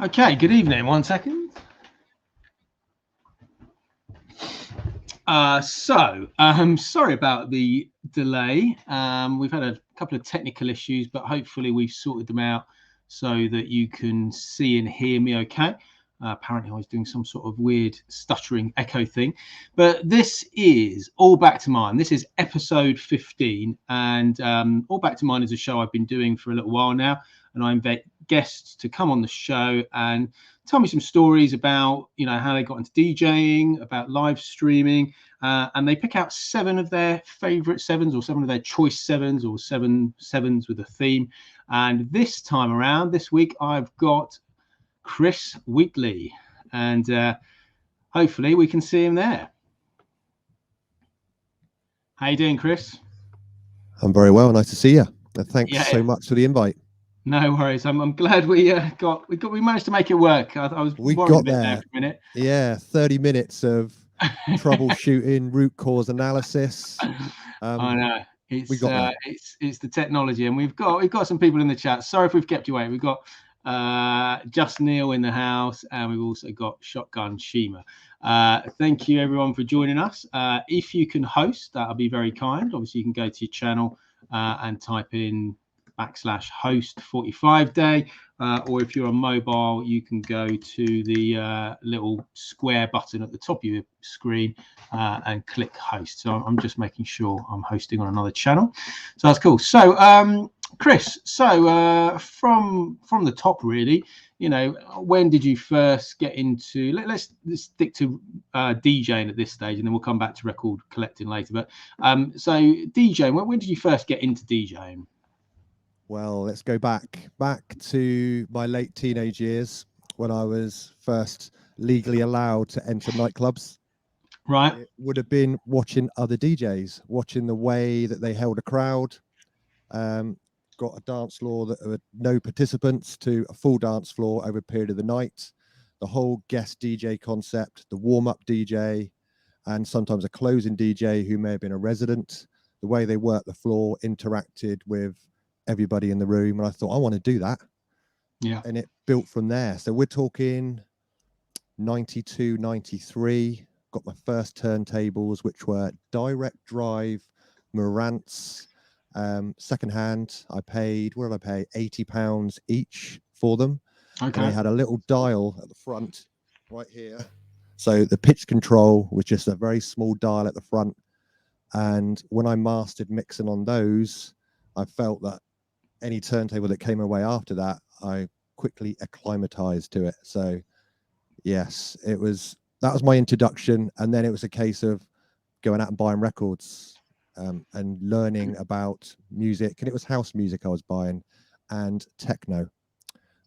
Okay, good evening. 1 second. Sorry about the delay. We've had a couple of technical issues, but hopefully we've sorted them out so that you can see and hear me okay. Apparently, I was doing some sort of weird stuttering echo thing. But this is All Back to Mine. This is episode 15. And All Back to Mine is a show I've been doing for a little while now. And I invite guests to come on the show and tell me some stories about, how they got into DJing, about live streaming. And they pick out 7 of their favorite sevens or 7 of their choice sevens or 7 sevens with a theme. And this time around, this week, I've got Chris Wheatley, and hopefully we can see him there. How you doing, Chris? I'm very well. Nice to see you. Thanks so much for the invite. No worries. I'm glad we managed to make it work. I was worried a bit there for a minute. Yeah, 30 minutes of troubleshooting, root cause analysis. I know it's the technology, and we've got some people in the chat. Sorry if we've kept you waiting. We've got Just Neil in the house, and we've also got Shotgun Shima. Thank you everyone for joining us. If you can host, that'll be very kind. Obviously, you can go to your channel and type in /host 45 day, or if you're on mobile, you can go to the little square button at the top of your screen and click host. So I'm just making sure I'm hosting on another channel, so that's cool. So Chris, from the top, really, when did you first get into, let's stick to DJing at this stage, and then we'll come back to record collecting later. But so DJing, when did you first get into DJing? Well, let's go back to my late teenage years when I was first legally allowed to enter nightclubs. Right. It would have been watching other DJs, watching the way that they held a crowd. Got a dance floor that had no participants to a full dance floor over a period of the night. The whole guest DJ concept, the warm-up DJ, and sometimes a closing DJ who may have been a resident. The way they worked the floor, interacted with everybody in the room, and I thought, I want to do that. Yeah. And it built from there. So we're talking 92, 93. Got my first turntables, which were direct drive Marantz, secondhand. I paid, what did I pay? £80 each for them. Okay. And they had a little dial at the front right here. So the pitch control was just a very small dial at the front. And when I mastered mixing on those, I felt that any turntable that came away after that, I quickly acclimatized to it. So yes, that was my introduction. And then it was a case of going out and buying records and learning about music. And it was house music I was buying and techno.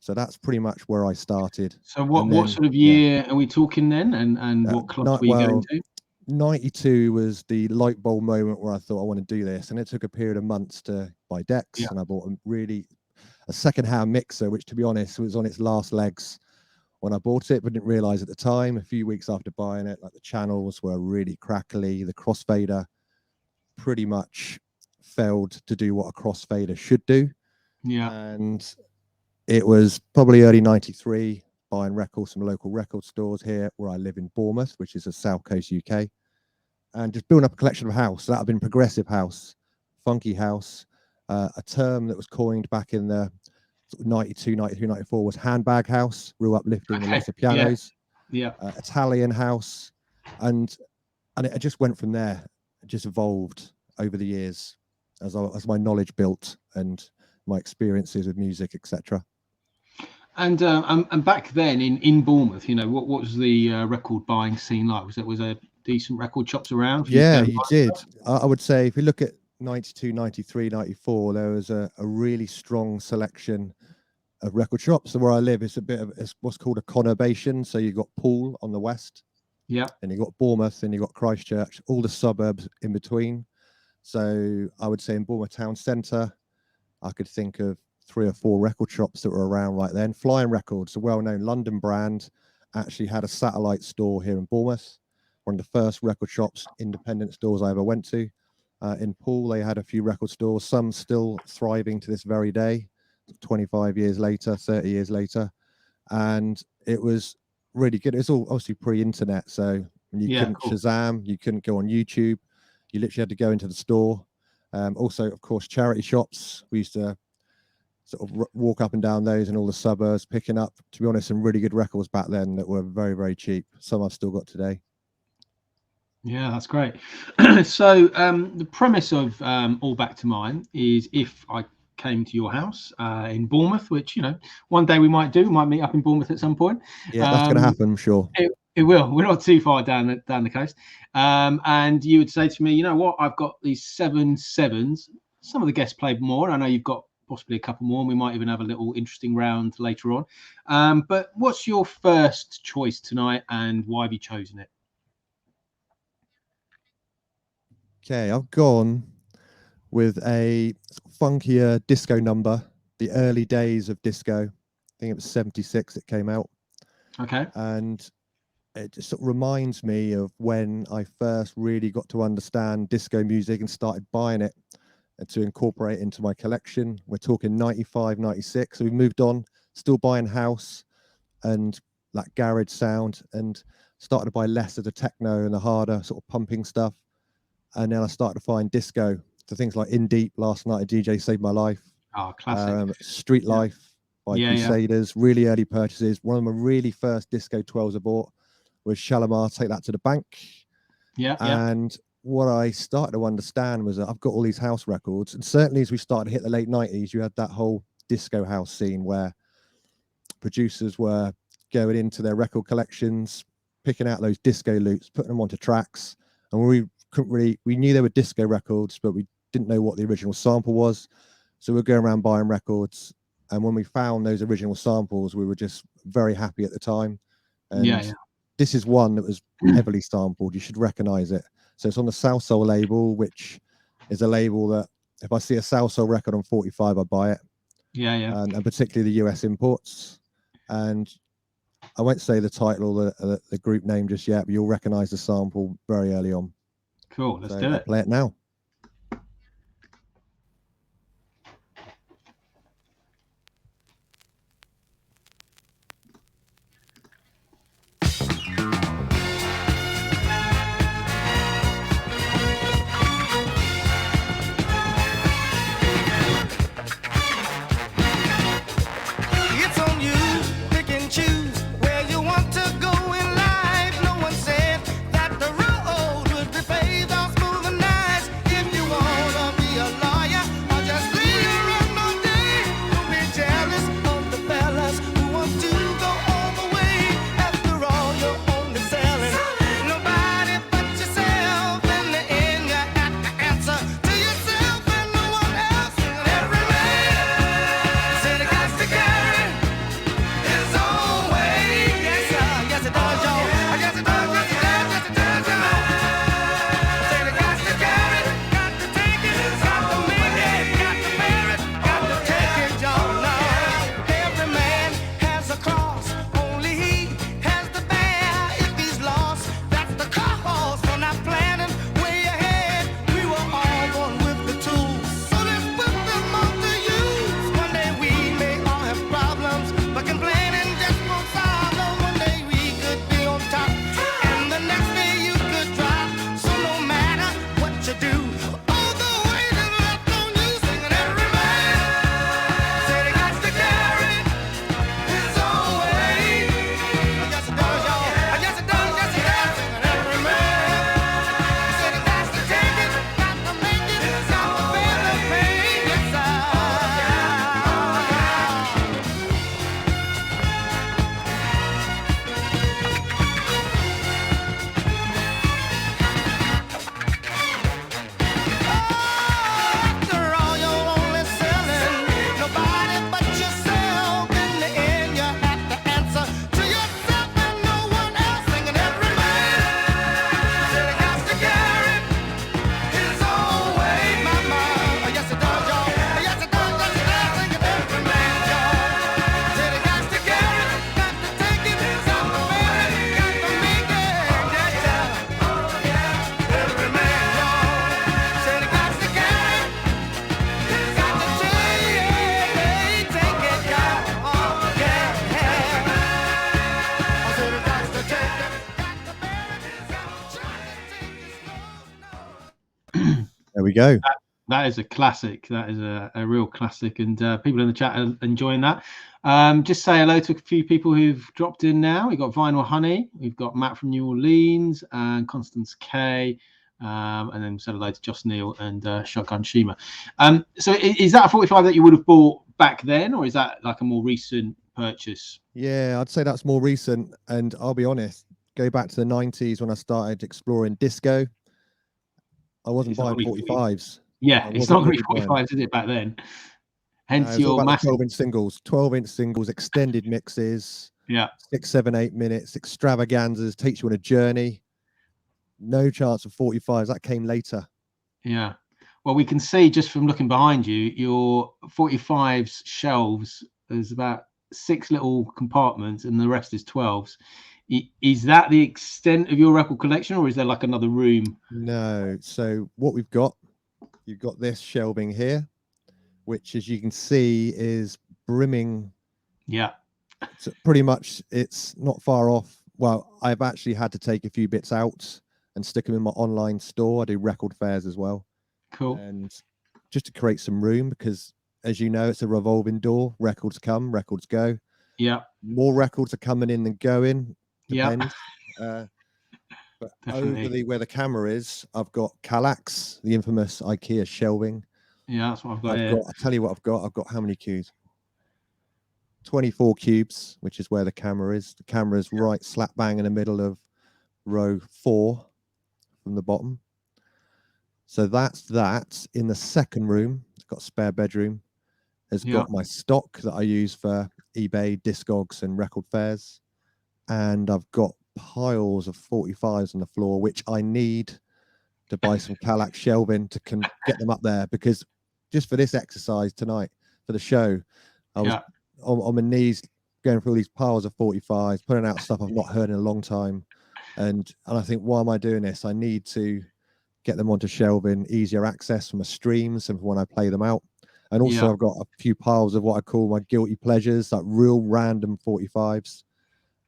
So that's pretty much where I started. So what sort of year are we talking then, and what clubs were you going to? 92 was the light bulb moment where I thought I want to do this, and it took a period of months to buy decks. And I bought a second-hand mixer, which, to be honest, was on its last legs when I bought it, but didn't realize at the time, a few weeks after buying it, like the channels were really crackly. The crossfader pretty much failed to do what a crossfader should do. Yeah. And it was probably early 93, buying records from local record stores here where I live in Bournemouth, which is a South Coast UK, and just building up a collection of house. So that had been progressive house, funky house. A term that was coined back in the 92, 93, 94 was handbag house, real uplifting with lots of pianos. Yeah. Italian house. And it just went from there. It just evolved over the years as my knowledge built and my experiences with music, etc. And back then in Bournemouth, what was the record buying scene like? Was there decent record shops around? Yeah, you did. I would say if you look at 92, 93, 94, there was a really strong selection of record shops. So where I live, it's what's called a conurbation. So you've got Poole on the west, and you've got Bournemouth, and you've got Christchurch, all the suburbs in between. So I would say in Bournemouth town centre, I could think of 3 or 4 record shops that were around right then. Flying Records, a well-known London brand, actually had a satellite store here in Bournemouth. One of the first record shops, independent stores I ever went to. In Poole, they had a few record stores, some still thriving to this very day, 25 years later, 30 years later. and it was really good. It's all obviously pre-internet, so you couldn't Shazam, you couldn't go on YouTube. You literally had to go into the store. Also, of course, charity shops. We used to sort of walk up and down those in all the suburbs, picking up, to be honest, some really good records back then that were very, very cheap. Some I've still got today. Yeah, that's great. So the premise of All Back to Mine is if I came to your house in Bournemouth, which, you know, one day we might do, we might meet up in Bournemouth at some point. Yeah, that's going to happen, I'm sure. It will. We're not too far down the coast. And you would say to me, you know what, I've got these 7 sevens. Some of the guests played more. I know you've got possibly a couple more, and we might even have a little interesting round later on. But what's your first choice tonight, and why have you chosen it? Okay, I've gone with a funkier disco number, the early days of disco. I think it was 76 it came out. Okay. And it just sort of reminds me of when I first really got to understand disco music and started buying it and to incorporate it into my collection. We're talking 95, 96. So we moved on, still buying house and that garage sound, and started to buy less of the techno and the harder sort of pumping stuff. And then I started to find disco. So things like In Deep, Last Night a DJ Saved My Life. Oh, classic. Street Life by Crusaders, really early purchases. One of my really first disco 12s I bought was Shalimar, Take That to the Bank. And what I started to understand was that I've got all these house records. And certainly as we started to hit the late 90s, you had that whole disco house scene where producers were going into their record collections, picking out those disco loops, putting them onto tracks. And we knew they were disco records, but we didn't know what the original sample was. So we're going around buying records. And when we found those original samples, we were just very happy at the time. And this is one that was heavily sampled. You should recognize it. So it's on the South Soul label, which is a label that if I see a South Soul record on 45, I buy it. And particularly the US imports. And I won't say the title or the group name just yet, but you'll recognize the sample very early on. Cool, let's do it. Play it now. There we go. That is a classic. That is a real classic, and people in the chat are enjoying that. Just say hello to a few people who've dropped in now. We've got Vinyl Honey, we've got Matt from New Orleans, and Constance K, and then said hello to Joss Neal and Shotgun Shima. So is that a 45 that you would have bought back then, or is that like a more recent purchase? Yeah, I'd say that's more recent, and I'll be honest, go back to the 90s when I started exploring disco. I wasn't buying 45s. Yeah, it's not going to be 45s, is it, back then? Hence your massive 12-inch singles, extended mixes, 6, 7, 8 minutes, extravaganzas, takes you on a journey. No chance of 45s. That came later. Yeah. Well, we can see just from looking behind you, your 45s shelves, there's about 6 little compartments and the rest is 12s. Is that the extent of your record collection, or is there like another room? No. So what we've got, you've got this shelving here, which, as you can see, is brimming. Yeah. So pretty much it's not far off. Well, I've actually had to take a few bits out and stick them in my online store. I do record fairs as well. Cool. And just to create some room, because as you know, it's a revolving door. Records come, records go. Yeah. More records are coming in than going. Depends. Yeah. But over where the camera is, I've got Kallax, the infamous IKEA shelving. Yeah, that's what I've got here. I'll tell you what I've got. I've got how many cubes? 24 cubes, which is where the camera is. The camera is right slap bang in the middle of row 4 from the bottom. So that's that. In the second room, it's got a spare bedroom. Has got my stock that I use for eBay, Discogs, and record fairs. And I've got piles of 45s on the floor, which I need to buy some Kallax shelving to get them up there, because just for this exercise tonight, for the show, I was on my knees going through all these piles of 45s, putting out stuff I've not heard in a long time. And I think, why am I doing this? I need to get them onto shelving, easier access from my streams and when I play them out. And also I've got a few piles of what I call my guilty pleasures, like real random 45s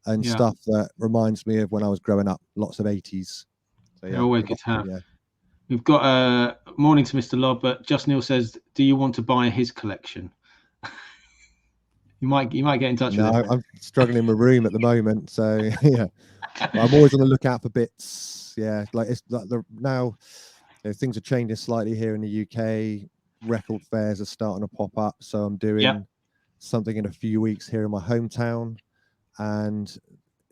and stuff that reminds me of when I was growing up, lots of 80s. So they're always good to have. We've got a morning to Mr. Lob, but Just Neil says, do you want to buy his collection? You might get in touch with him. I'm struggling in my room at the moment, so yeah. I'm always on the lookout for bits. Yeah, like it's like now things are changing slightly here in the UK. Record fairs are starting to pop up, so I'm doing something in a few weeks here in my hometown, and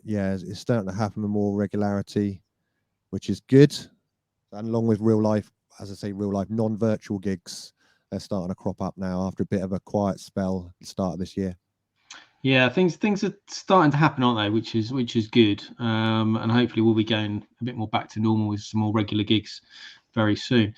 it's starting to happen with more regularity, which is good. And along with real life, as I say, real life non-virtual gigs, they're starting to crop up now after a bit of a quiet spell at the start of this year. Yeah, things are starting to happen, aren't they? Which is good, and hopefully we'll be going a bit more back to normal with some more regular gigs very soon.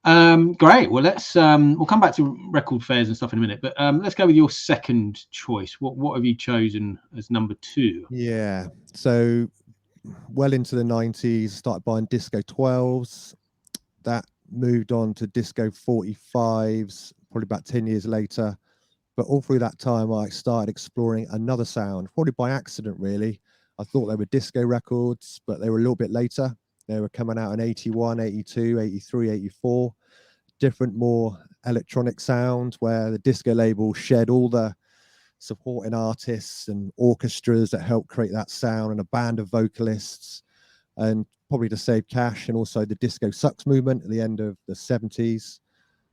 Great. Well, we'll come back to record fairs and stuff in a minute, but let's go with your second choice. What have you chosen as number 2? Yeah, so well into the 90s, started buying disco 12s. That moved on to disco 45s probably about 10 years later. But all through that time, I started exploring another sound, probably by accident, really. I thought they were disco records, but they were a little bit later. They were coming out in 81, 82, 83, 84. Different, more electronic sound, where the disco label shed all the supporting artists and orchestras that helped create that sound, and a band of vocalists, and probably to save cash, and also the disco sucks movement at the end of the 70s.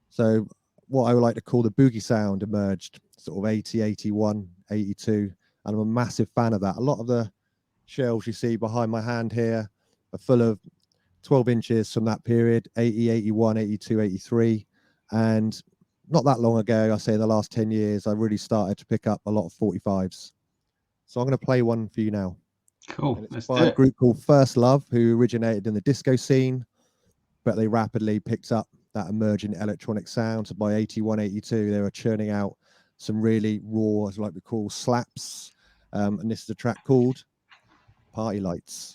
So what I would like to call the boogie sound emerged sort of 80, 81, 82, and I'm a massive fan of that. A lot of the shelves you see behind my hand here are full of 12 inches from that period, 80, 81, 82, 83, and not that long ago, I say in the last 10 years, I really started to pick up a lot of 45s. So I'm going to play one for you now. Cool. And it's by a group called First Love, who originated in the disco scene, but they rapidly picked up that emerging electronic sound. So by 81, 82, they were churning out some really raw, as like we call, slaps. And this is a track called Party Lights.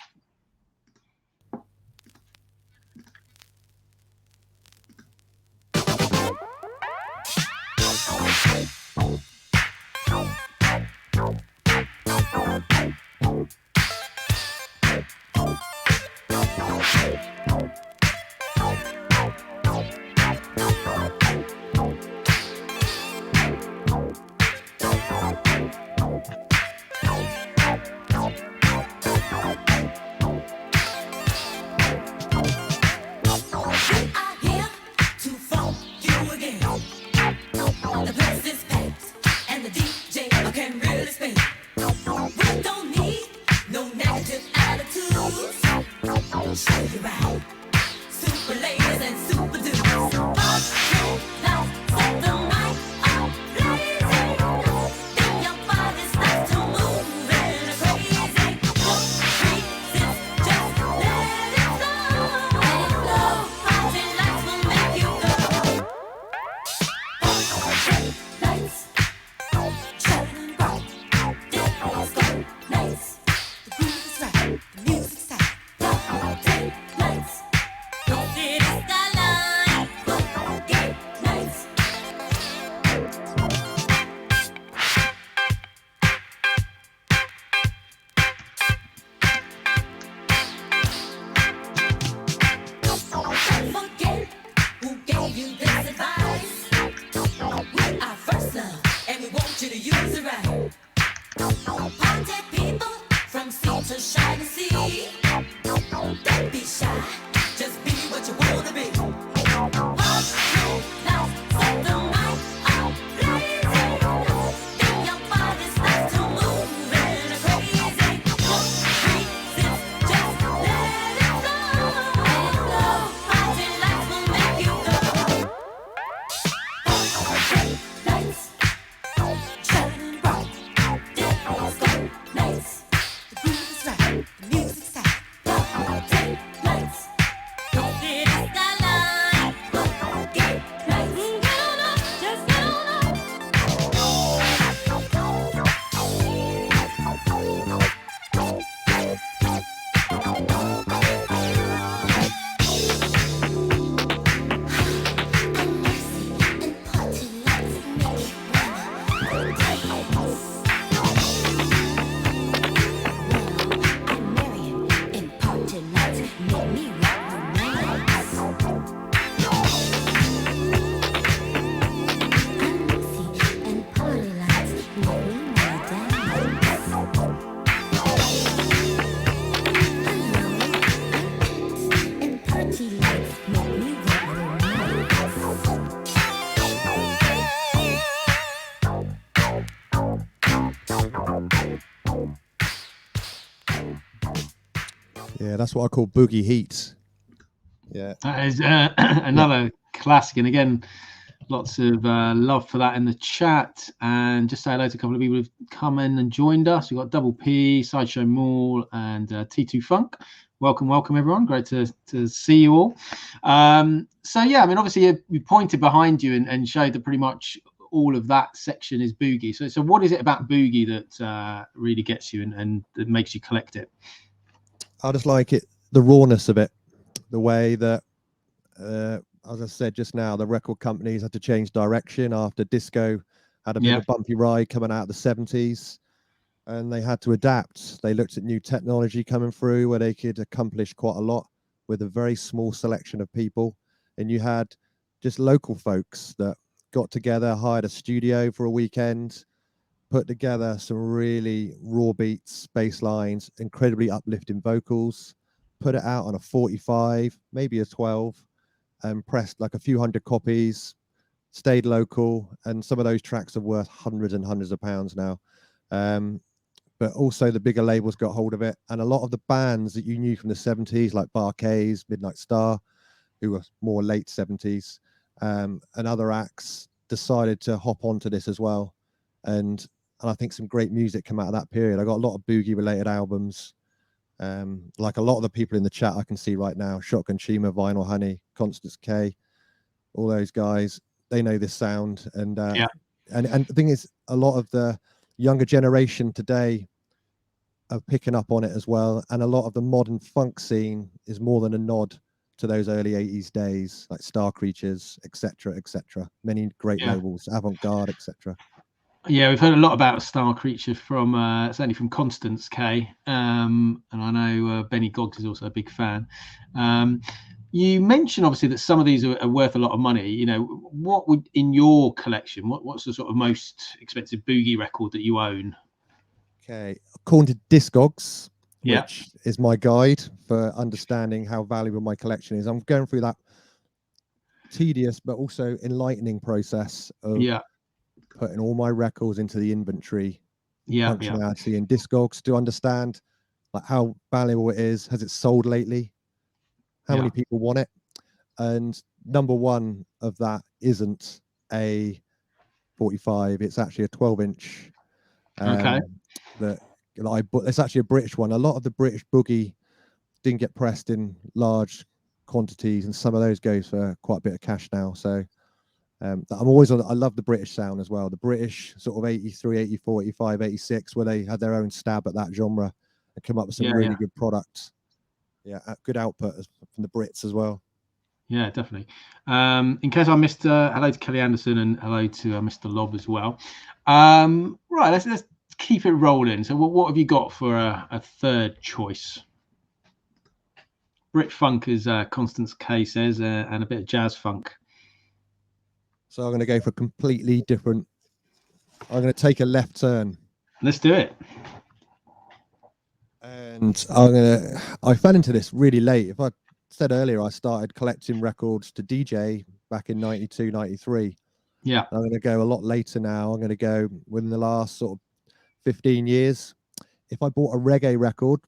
Yeah, that's what I call boogie heat. Yeah, that is another classic, and again, lots of love for that in the chat. And just say hello to a couple of people who've come in and joined us. We've got Double P, Sideshow Mall, and T2 Funk. Welcome, everyone. Great to see you all. So yeah, I mean, obviously you pointed behind you and showed that pretty much all of that section is boogie. So what is it about boogie that really gets you and that makes you collect it? I just like it, the rawness of it, the way that, as I said just now, the record companies had to change direction after disco had a bit of a bumpy ride coming out of the 70s, and they had to adapt. They looked at new technology coming through where they could accomplish quite a lot with a very small selection of people. And you had just local folks that got together, hired a studio for a weekend, put together some really raw beats, bass lines, incredibly uplifting vocals, put it out on a 45, maybe a 12, and pressed like a few hundred copies, stayed local, and some of those tracks are worth hundreds and hundreds of pounds now. But also the bigger labels got hold of it, and a lot of the bands that you knew from the 70s, like Barkays, Midnight Star, who were more late 70s, and other acts decided to hop onto this as well. And I think some great music came out of that period. I got a lot of boogie related albums, like a lot of the people in the chat I can see right now: Shotgun Shima, Vinyl Honey, Constance K, all those guys. They know this sound, and the thing is, a lot of the younger generation today are picking up on it as well. And a lot of the modern funk scene is more than a nod to those early 80s days, like Star Creatures, etc., etc. Many great labels, Avant-Garde, etc. Yeah, we've heard a lot about Star Creature from certainly from Constance K, and I know Benny Goggs is also a big fan. You mentioned obviously that some of these are worth a lot of money. You know, what would in your collection? What's the sort of most expensive boogie record that you own? Okay, according to Discogs, which is my guide for understanding how valuable my collection is, I'm going through that tedious but also enlightening process of putting all my records into the inventory functionality in Discogs to understand like how valuable it is. Has it sold lately? how many people want it. And number one of that isn't a 45, it's actually a 12-inch. Okay. It's actually a British one. A lot of the British Boogie didn't get pressed in large quantities, and some of those goes for quite a bit of cash now. So I'm always on. I love the British sound as well. The British sort of 83, 84, 85, 86, where they had their own stab at that genre and come up with some really good products. Yeah, good output from the Brits as well. Yeah, definitely. In case I missed, hello to Kelly Anderson and hello to Mr. Lob as well. Right, let's keep it rolling. So, what have you got for a third choice? Brit funk, as Constance K says, and a bit of jazz funk. So I'm going to go for completely different. I'm going to take a left turn. Let's do it. And I fell into this really late. If I said earlier, I started collecting records to DJ back in 92, 93. Yeah. I'm going to go a lot later now. I'm going to go within the last sort of 15 years. If I bought a reggae record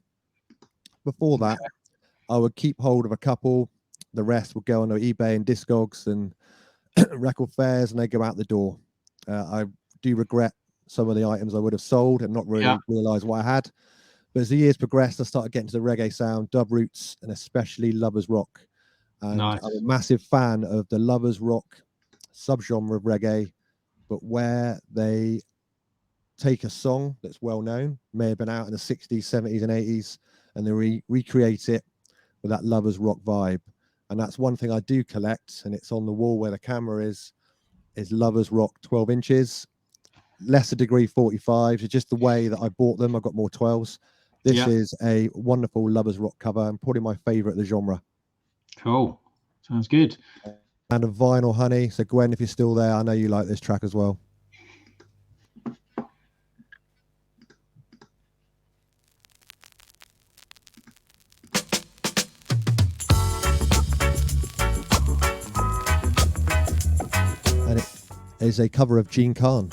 before that, I would keep hold of a couple. The rest would go on eBay and Discogs and record fairs, and they go out the door. I do regret some of the items I would have sold and not really realised what I had. But as the years progressed, I started getting to the reggae sound, dub roots, and especially lovers rock. And I'm a massive fan of the lovers rock subgenre of reggae, but where they take a song that's well known, may have been out in the 60s, 70s, and 80s, and they recreate it with that lovers rock vibe. And that's one thing I do collect, and it's on the wall where the camera is lovers rock 12 inches, lesser degree 45s. It's just the way that I bought them. I've got more 12s. This is a wonderful lovers rock cover and probably my favorite of the genre. Cool. Sounds good. And a vinyl, honey. So Gwen, if you're still there, I know you like this track as well. And it is a cover of Gene Khan.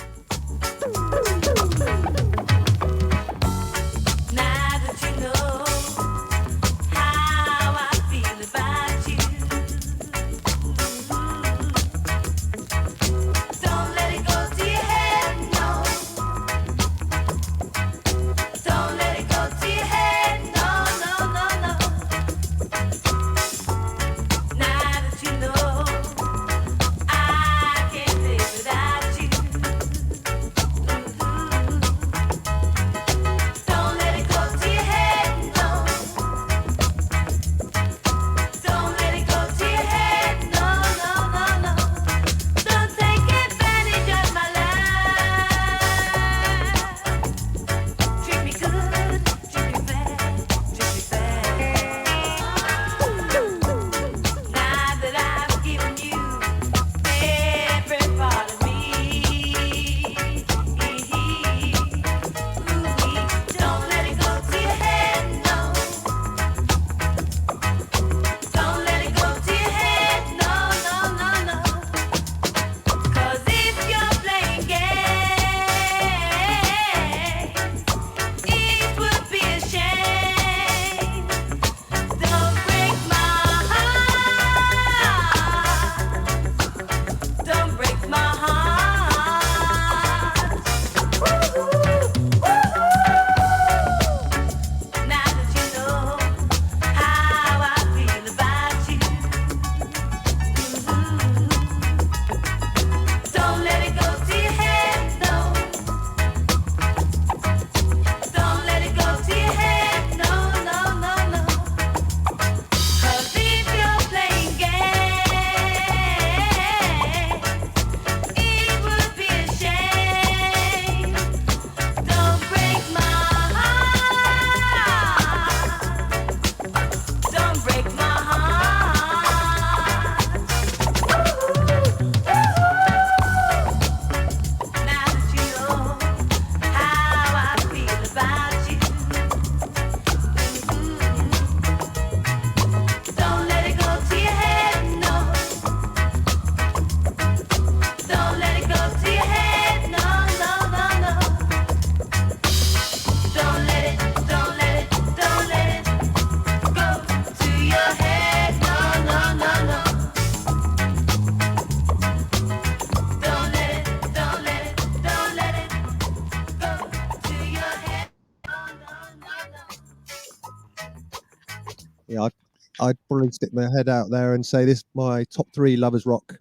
I'd probably stick my head out there and say this is my top 3 Lovers Rock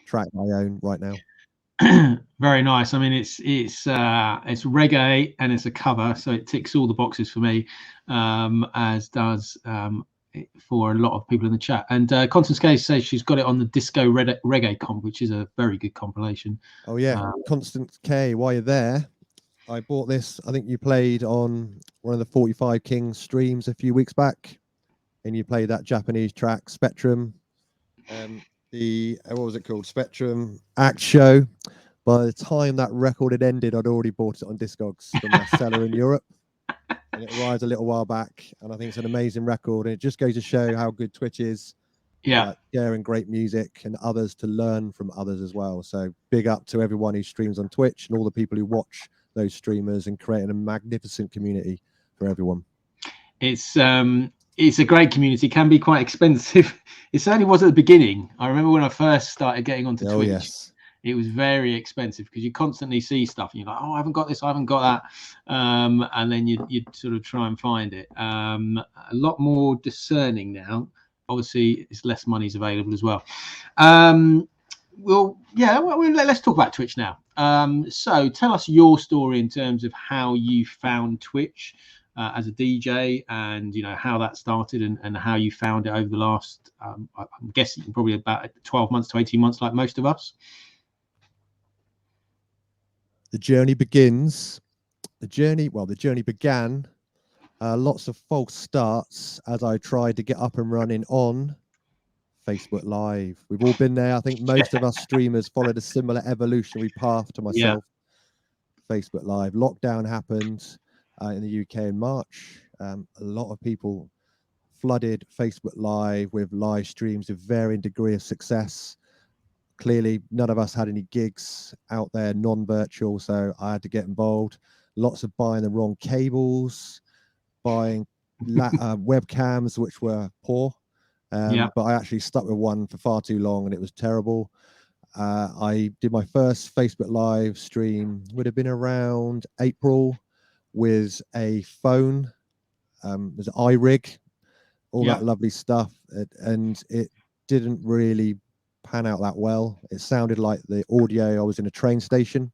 track I own right now. Very nice. I mean, it's reggae and it's a cover, so it ticks all the boxes for me, as does for a lot of people in the chat. And Constance K says she's got it on the Disco Reggae comp, which is a very good compilation. Oh yeah, Constance K, while you're there, I bought this. I think you played on one of the 45 Kings streams a few weeks back, and you played that Japanese track Spectrum. What was it called? Spectrum Act Show. By the time that record had ended, I'd already bought it on Discogs from a seller in Europe, and it arrived a little while back. And I think it's an amazing record, and it just goes to show how good Twitch is. Yeah, sharing great music and others to learn from others as well. So big up to everyone who streams on Twitch and all the people who watch those streamers, and creating a magnificent community for everyone. It's a great community. It can be quite expensive. It certainly was at the beginning. I remember when I first started getting onto Twitch. Yes. It was very expensive because you constantly see stuff and you're like, oh, I haven't got this, I haven't got that. And then you'd sort of try and find it. A lot more discerning now. Obviously, it's less money's available as well. Let's talk about Twitch now. So tell us your story in terms of how you found Twitch as a DJ, and how that started, and how you found it over the last, I'm guessing probably about 12 months to 18 months, like most of us. The journey begins. The journey began. Lots of false starts as I tried to get up and running on Facebook Live. We've all been there. I think most of us streamers followed a similar evolutionary path to myself. Yeah. Facebook Live. Lockdown happened in the UK in March. A lot of people flooded Facebook Live with live streams of varying degree of success. Clearly, none of us had any gigs out there, non-virtual, so I had to get involved. Lots of buying the wrong cables, buying webcams which were poor, but I actually stuck with one for far too long and it was terrible. I did my first Facebook Live stream, would have been around April, with a phone. There's an iRig, all that lovely stuff, and it didn't really pan out that well. It sounded like the audio, I was in a train station.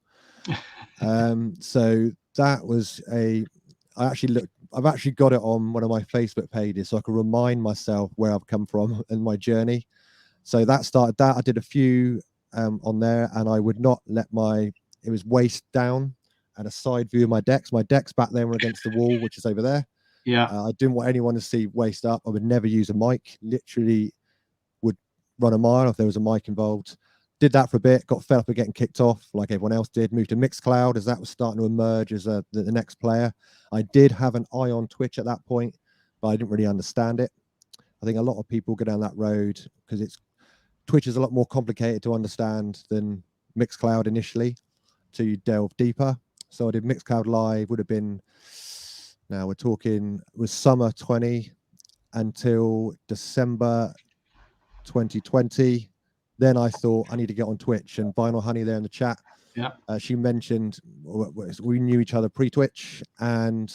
So that was I've actually got it on one of my Facebook pages so I can remind myself where I've come from and my journey. So that started that. I did a few on there, and I would not let it was waist down and a side view of my decks. My decks back then were against the wall, which is over there. Yeah. I didn't want anyone to see waist up. I would never use a mic. Literally would run a mile if there was a mic involved. Did that for a bit, got fed up of getting kicked off like everyone else did, moved to Mixcloud as that was starting to emerge as the next player. I did have an eye on Twitch at that point, but I didn't really understand it. I think a lot of people go down that road because Twitch is a lot more complicated to understand than Mixcloud initially, till you delve deeper. So I did Mixcloud Live, would have been, now we're talking, it was summer 20 until December 2020. Then I thought I need to get on Twitch, and Vinyl Honey there in the chat. Yeah. She mentioned we knew each other pre-Twitch, and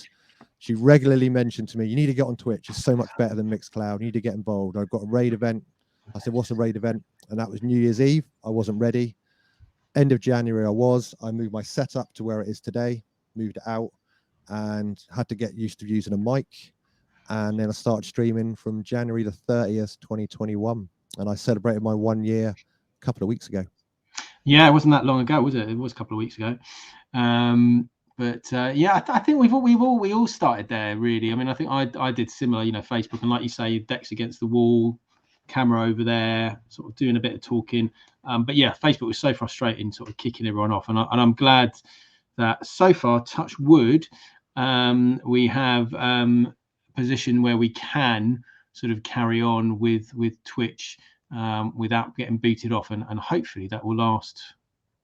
she regularly mentioned to me, you need to get on Twitch. It's so much better than Mixcloud. You need to get involved. I've got a raid event. I said, what's a raid event? And that was New Year's Eve. I wasn't ready. End of January, I moved my setup to where it is today, moved it out, and had to get used to using a mic. And then I started streaming from January the 30th, 2021. And I celebrated my 1 year a couple of weeks ago. Yeah, it wasn't that long ago, was it? It was a couple of weeks ago. I think we all started there, really. I mean, I think I did similar, Facebook, and like you say, decks against the wall, camera over there, sort of doing a bit of talking. But yeah, Facebook was so frustrating, sort of kicking everyone off. And I'm glad that so far, touch wood, we have a position where we can sort of carry on with Twitch without getting booted off, and hopefully that will last.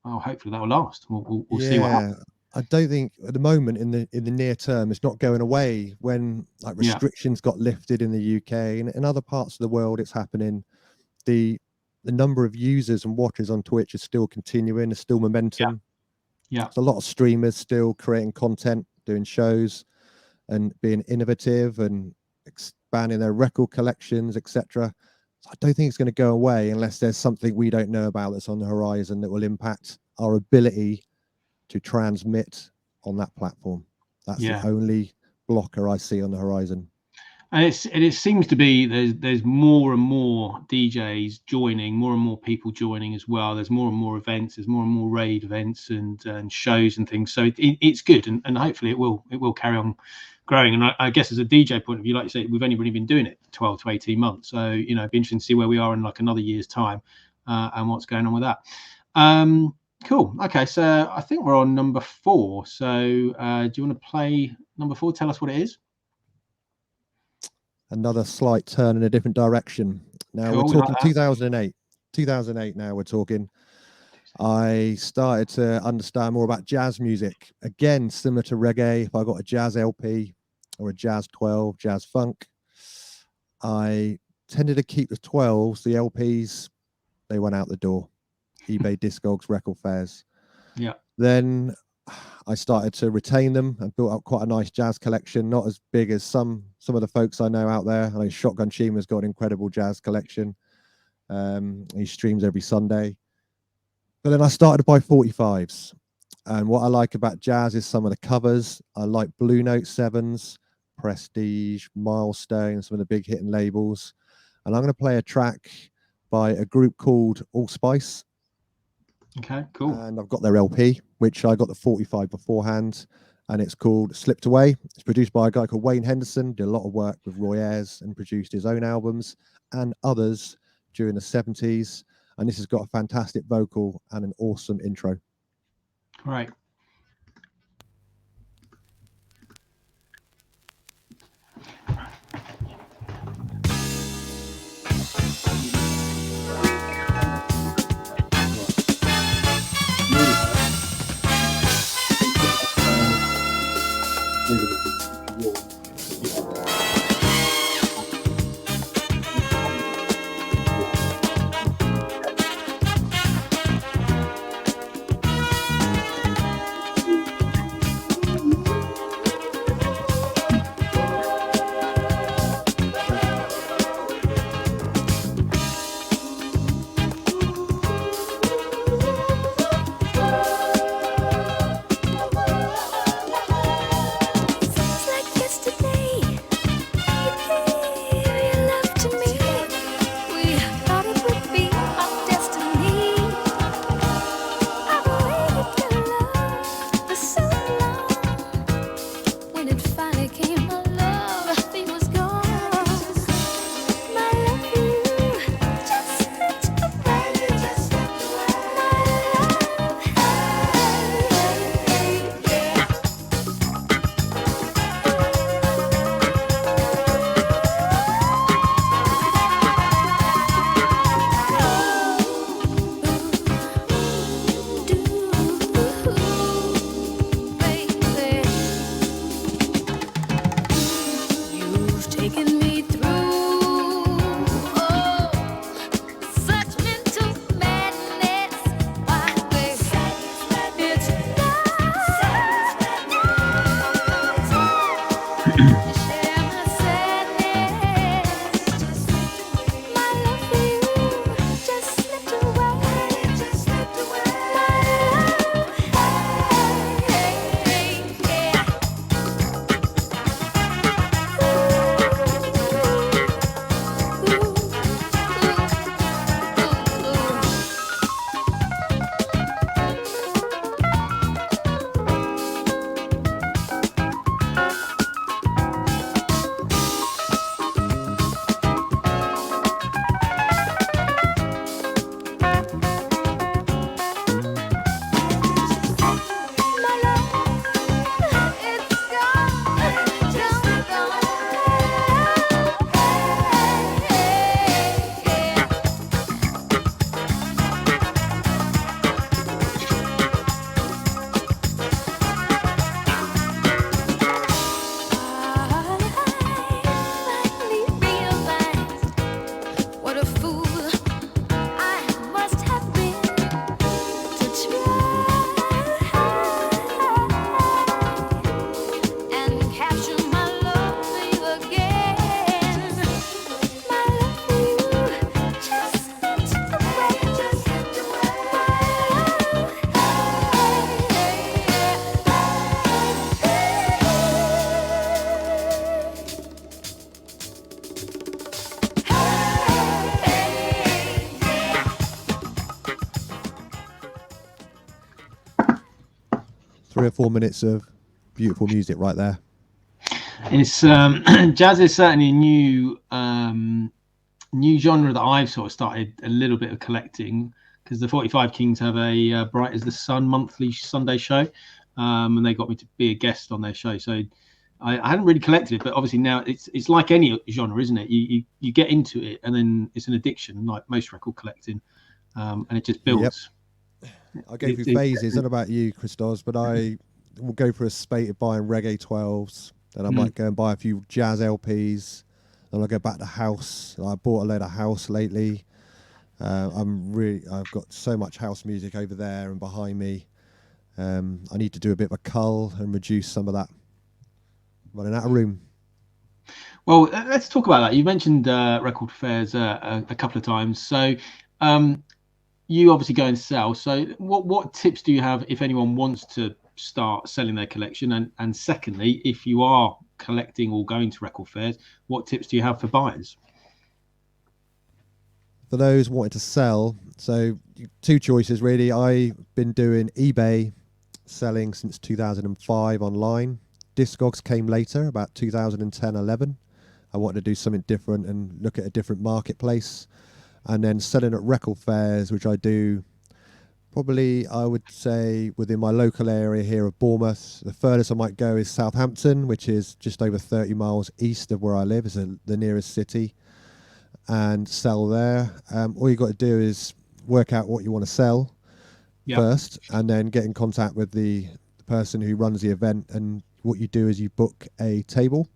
Well, hopefully that will last. We'll see what happens. I don't think at the moment in the near term it's not going away. When like restrictions got lifted in the UK and in other parts of the world, it's happening. The number of users and watchers on Twitch is still continuing. There's still momentum. Yeah. There's a lot of streamers still creating content, doing shows, and being innovative and expanding their record collections, etc. So I don't think it's going to go away unless there's something we don't know about that's on the horizon that will impact our ability to transmit on that platform. That's the only blocker I see on the horizon. And it seems to be there's more and more DJs joining, more and more people joining as well. There's more and more events, there's more and more raid events and shows and things. So it's good, and hopefully it will carry on growing. And I guess as a DJ point of view, like you say, we've only really been doing it 12 to 18 months. So it'd be interesting to see where we are in like another year's time and what's going on with that. Cool. Okay, so I think we're on number 4. So do you want to play number 4? Tell us what it is. Another slight turn in a different direction. Now we're talking 2008. 2008 now we're talking. I started to understand more about jazz music. Again, similar to reggae, if I got a jazz LP or a jazz 12, jazz funk, I tended to keep the 12s, the LPs, they went out the door. eBay, Discogs, record fairs. Yeah. Then I started to retain them and built up quite a nice jazz collection, not as big as some of the folks I know out there. I know Shotgun Shima's got an incredible jazz collection. He streams every Sunday. But then I started to buy 45s. And what I like about jazz is some of the covers. I like Blue Note 7s, Prestige, Milestone, some of the big hitting labels. And I'm going to play a track by a group called Allspice. Okay, cool. And I've got their LP, which I got the 45 beforehand, and it's called Slipped Away. It's produced by a guy called Wayne Henderson, did a lot of work with Roy Ayers and produced his own albums and others during the 70s. And this has got a fantastic vocal and an awesome intro. Right. 3 or 4 minutes of beautiful music right there. It's jazz is certainly a new genre that I've sort of started a little bit of collecting, because the 45 Kings have a Bright as the Sun monthly Sunday show, and they got me to be a guest on their show. So I hadn't really collected it, but obviously now it's like any genre, isn't it? You get into it, and then it's an addiction, like most record collecting, and it just builds. Yep. I go through phases. I don't know about you, Criztoz, but I will go for a spate of buying reggae 12s. Then I might go and buy a few jazz LPs. Then I'll go back to house. I bought a load of house lately. I've got so much house music over there and behind me. I need to do a bit of a cull and reduce some of that. Running out of room. Well, let's talk about that. You mentioned record fairs a couple of times. So you obviously go and sell. So what tips do you have if anyone wants to start selling their collection? And secondly, if you are collecting or going to record fairs, what tips do you have for buyers? For those wanting to sell, so 2 choices really. I've been doing eBay selling since 2005 online. Discogs came later, about 2010-11. I wanted to do something different and look at a different marketplace. And then selling at record fairs, which I do probably, I would say, within my local area here of Bournemouth. The furthest I might go is Southampton, which is just over 30 miles east of where I live. It's the nearest city. And sell there. All you got to do is work out what you want to sell first, and then get in contact with the person who runs the event. And what you do is you book a table,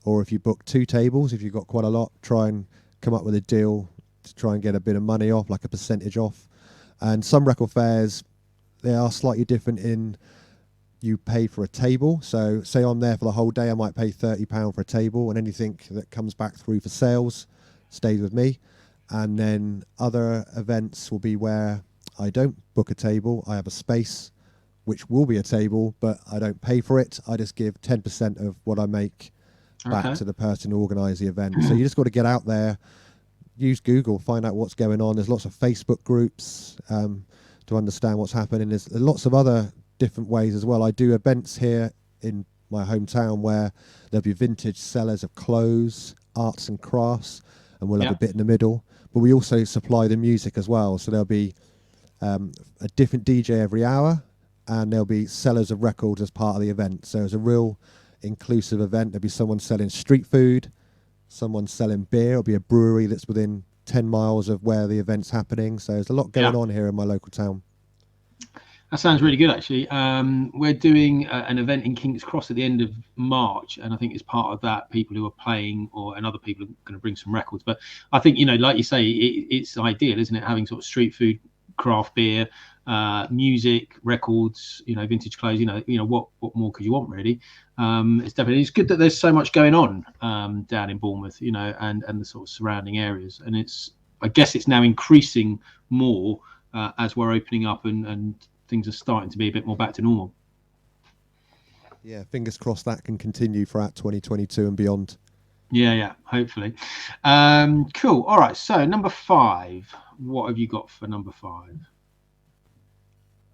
or if you book 2 tables, if you've got quite a lot, try and come up with a deal to try and get a bit of money off, like a percentage off. And some record fairs, they are slightly different in you pay for a table. So say I'm there for the whole day, I might pay £30 for a table, and anything that comes back through for sales stays with me. And then other events will be where I don't book a table. I have a space which will be a table, but I don't pay for it. I just give 10% of what I make back to the person who organised the event. So you just got to get out there, use Google, find out what's going on. There's lots of Facebook groups to understand what's happening. There's lots of other different ways as well. I do events here in my hometown where there'll be vintage sellers of clothes, arts and crafts, and we'll have a bit in the middle. But we also supply the music as well. So there'll be a different DJ every hour, and there'll be sellers of records as part of the event. So it's a real inclusive event. There'll be someone selling street food, someone selling beer. It'll be a brewery that's within 10 miles of where the event's happening. So there's a lot going on here in my local town. That sounds really good, actually. We're doing an event in King's Cross at the end of March, and I think as part of that, people who are playing and other people are going to bring some records. But I think, like you say, it's ideal, isn't it? Having sort of street food, craft beer, music, records, vintage clothes. What more could you want, really? It's good that there's so much going on down in Bournemouth, and the sort of surrounding areas. And I guess it's now increasing more as we're opening up and things are starting to be a bit more back to normal. Yeah, fingers crossed that can continue throughout 2022 and beyond. Yeah, hopefully. Cool. All right, so number 5. What have you got for number 5? I'm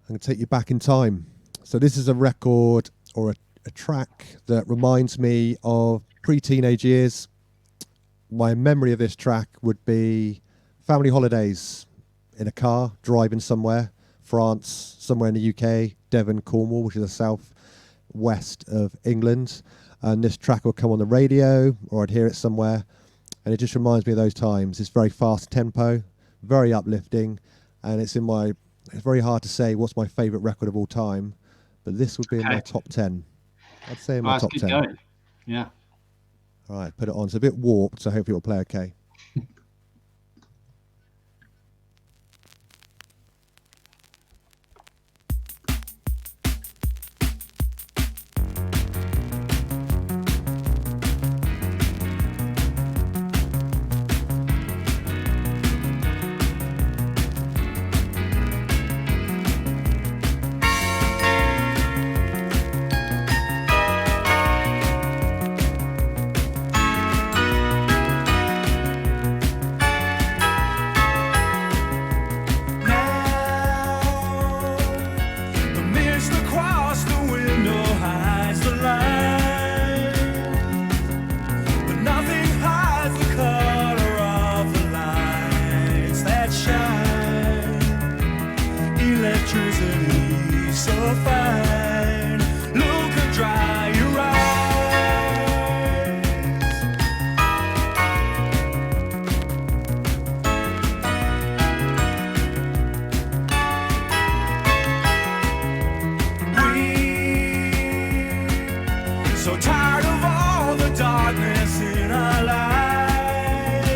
going to take you back in time. So this is a record or a track that reminds me of pre-teenage years. My memory of this track would be family holidays in a car, driving somewhere. France, somewhere in the UK, Devon, Cornwall, which is the south-west of England. And this track will come on the radio, or I'd hear it somewhere. And it just reminds me of those times. It's very fast tempo, very uplifting. And it's very hard to say what's my favourite record of all time. But this would be in my top 10. I'd say in my top 10. Going. Yeah. All right, put it on. It's a bit warped, so hopefully it'll play okay. so fine. Look and dry your eyes. We're so tired of all the darkness in our lives,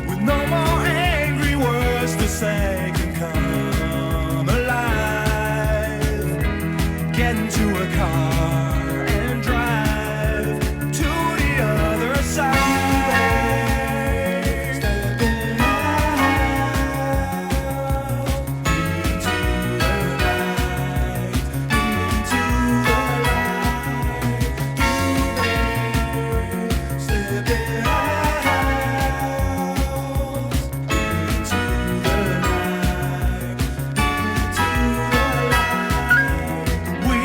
with no more angry words to say can come alive. Get into a car and drive to the other side. Stepping out into the night, into the light. Stepping out into the night, into the light. We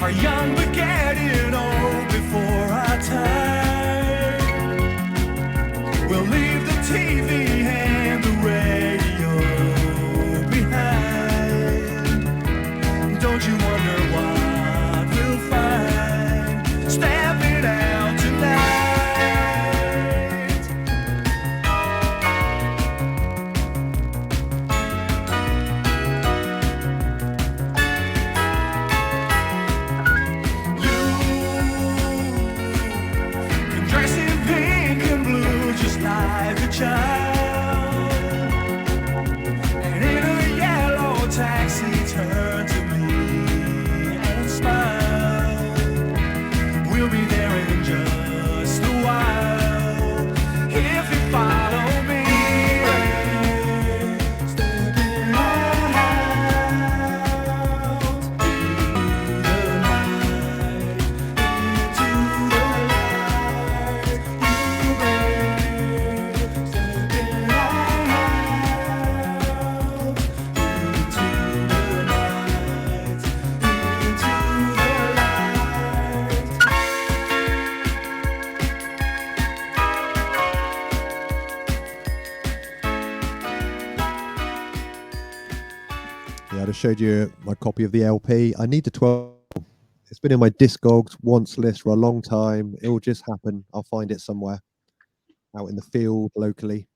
are young but getting old before our time. We'll leave the TV and the radio behind. Don't you wonder what we'll find stepping out tonight? You can dress in pink and blue just like a child, and in a yellow taxi turn to me and smile. We'll be there in just a while if you follow me. Stepping out into the night, into the light. You babe, stepping out into the night, into the light. Yeah, I just showed you my copy of the LP. I need the 12. It's been in my Discogs wants list for a long time. It will just happen. I'll find it somewhere out in the field locally.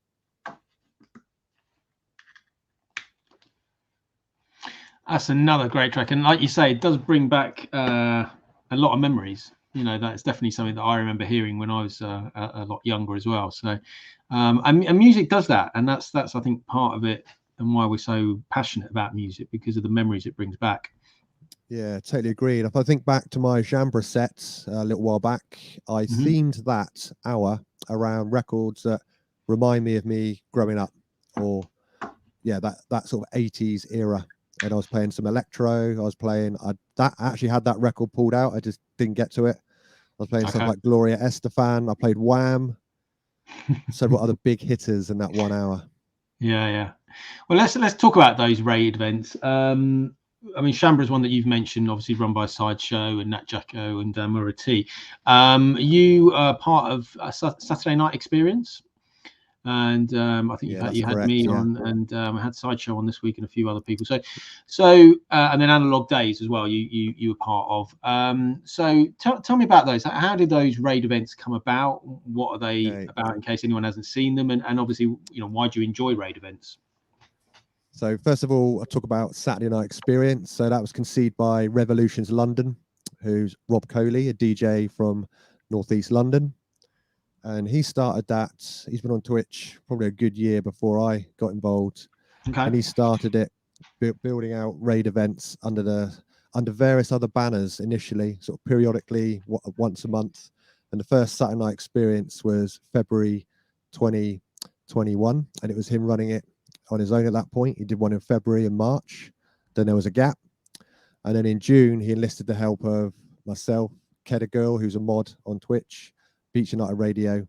That's another great track, and like you say, it does bring back a lot of memories. You know, that's definitely something that I remember hearing when I was a lot younger as well. So, and music does that, and that's I think part of it, and why we're so passionate about music, because of the memories it brings back. Yeah, totally agreed. If I think back to my Jambra sets a little while back, I themed that hour around records that remind me of me growing up, or yeah, that sort of 80s era. And I was playing some electro. I actually had that record pulled out. I just didn't get to it. I was playing stuff like Gloria Estefan. I played Wham. Several other big hitters in that 1 hour. Yeah. Well, let's talk about those raid events. I mean, Shambra is one that you've mentioned, obviously run by Sideshow and Nat Jacko and Murray T. You are part of a Saturday Night Experience, and I think you had me on, and I had Sideshow on this week and a few other people. So and then Analog Days as well. You were part of. So tell me about those. How did those raid events come about? What are they about? In case anyone hasn't seen them, and obviously, you know, why do you enjoy raid events? So first of all, I'll talk about Saturday Night Experience. So that was conceived by Revolutions London, who's Rob Coley, a DJ from Northeast London. And he started that. He's been on Twitch probably a good year before I got involved. And he started it building out raid events under various other banners initially, sort of periodically, once a month. And the first Saturday Night Experience was February 2021, and it was him running it on his own at that point. He did one in February and March. Then there was a gap. And then in June, he enlisted the help of myself, Kedda Girl, who's a mod on Twitch, Beach United Radio,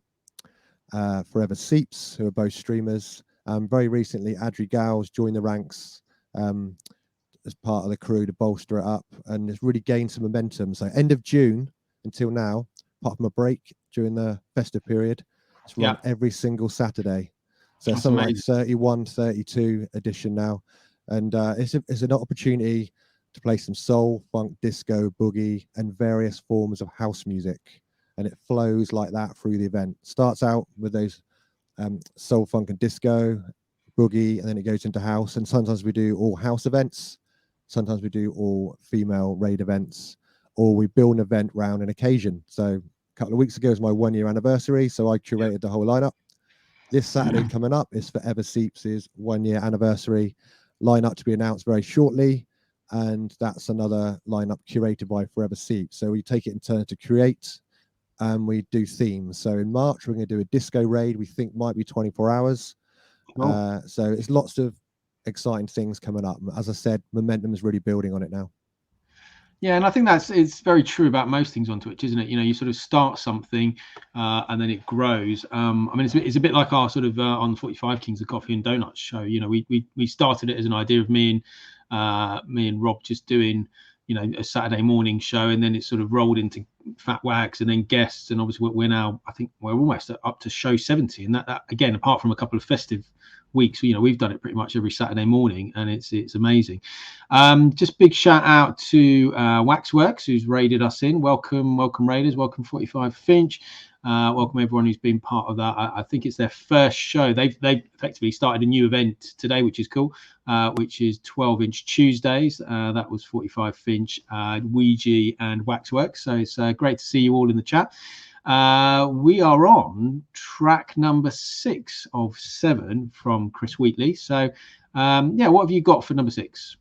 Forever Seeps, who are both streamers. Very recently, Adri Gow's joined the ranks as part of the crew to bolster it up, and it's really gained some momentum. So end of June until now, apart from a break during the festive period, it's run every single Saturday. So that's something like 31, 32 edition now. And it's an opportunity to play some soul, funk, disco, boogie, and various forms of house music. And it flows like that through the event. Starts out with those soul, funk, and disco, boogie, and then it goes into house. And sometimes we do all house events. Sometimes we do all female raid events, or we build an event round an occasion. So a couple of weeks ago was my 1 year anniversary, so I curated the whole lineup. This Saturday coming up is Forever Seeps' 1 year anniversary. Lineup to be announced very shortly, and that's another lineup curated by Forever Seeps. So we take it in turn to create, and we do themes. So in March we're going to do a disco raid. We think might be 24 hours. So it's lots of exciting things coming up. As I said, momentum is really building on it now. Yeah, and I think it's very true about most things on Twitch, isn't it? You know, you sort of start something and then it grows. I mean, it's a bit like our sort of on the 45 Kings of Coffee and Donuts show. You know, we started it as an idea of me and Rob just doing, you know, a Saturday morning show, and then it sort of rolled into Fat Wags and then guests, and obviously we're now, I think we're almost up to show 70, and that again, apart from a couple of festive weeks, you know, we've done it pretty much every Saturday morning, and it's amazing. Just big shout out to Waxworks, who's raided us in. Welcome raiders, welcome 45 Finch, welcome everyone who's been part of that. I think it's their first show. They've effectively started a new event today, which is cool, which is 12-inch Tuesdays. That was 45 Finch, Ouija and Waxworks. So it's great to see you all in the chat. We are on track number 6 of 7 from Chris Wheatley. So yeah, what have you got for number 6?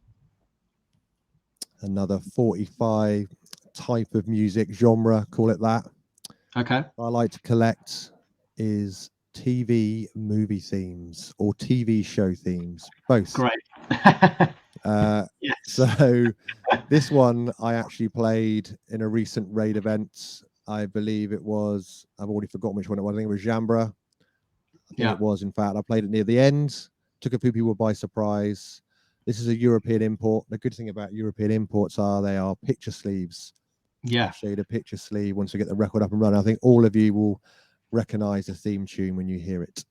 Another 45 type of music genre, call it that. Okay. I like to collect is TV movie themes or TV show themes, both. Great. Yes. So this one I actually played in a recent raid event. I believe it was, I've already forgotten which one it was. I think it was Jambra. I think it was, in fact. I played it near the end, took a few people by surprise. This is a European import. The good thing about European imports are they are picture sleeves. Yeah. I'll show you the picture sleeve once we get the record up and running. I think all of you will recognize the theme tune when you hear it.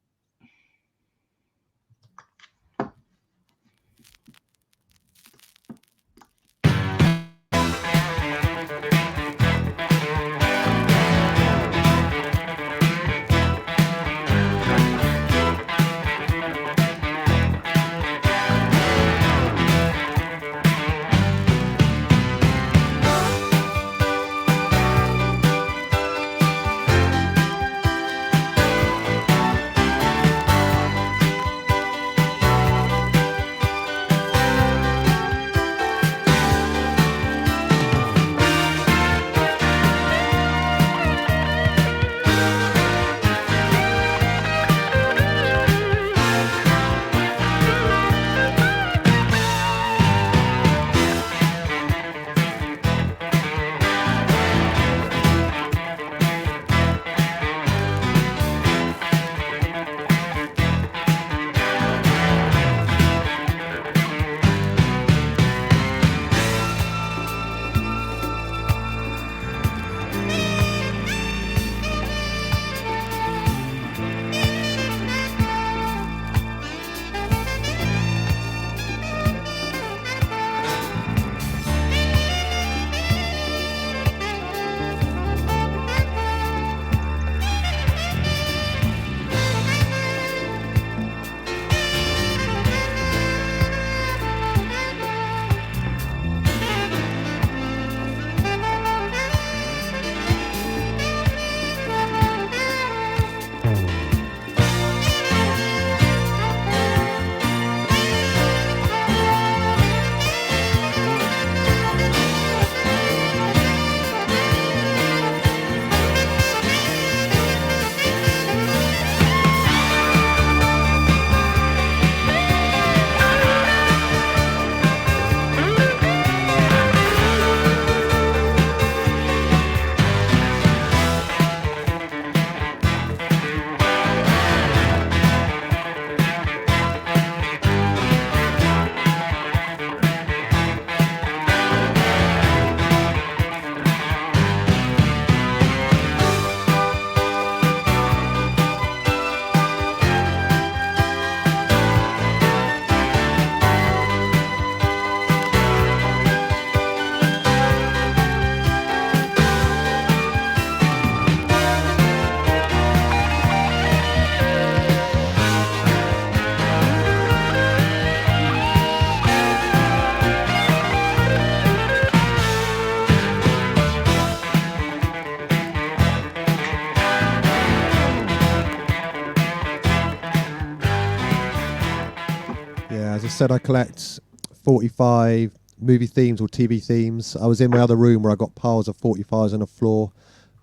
as I said, I collect 45 movie themes or TV themes. I was in my other room where I got piles of 45s on the floor.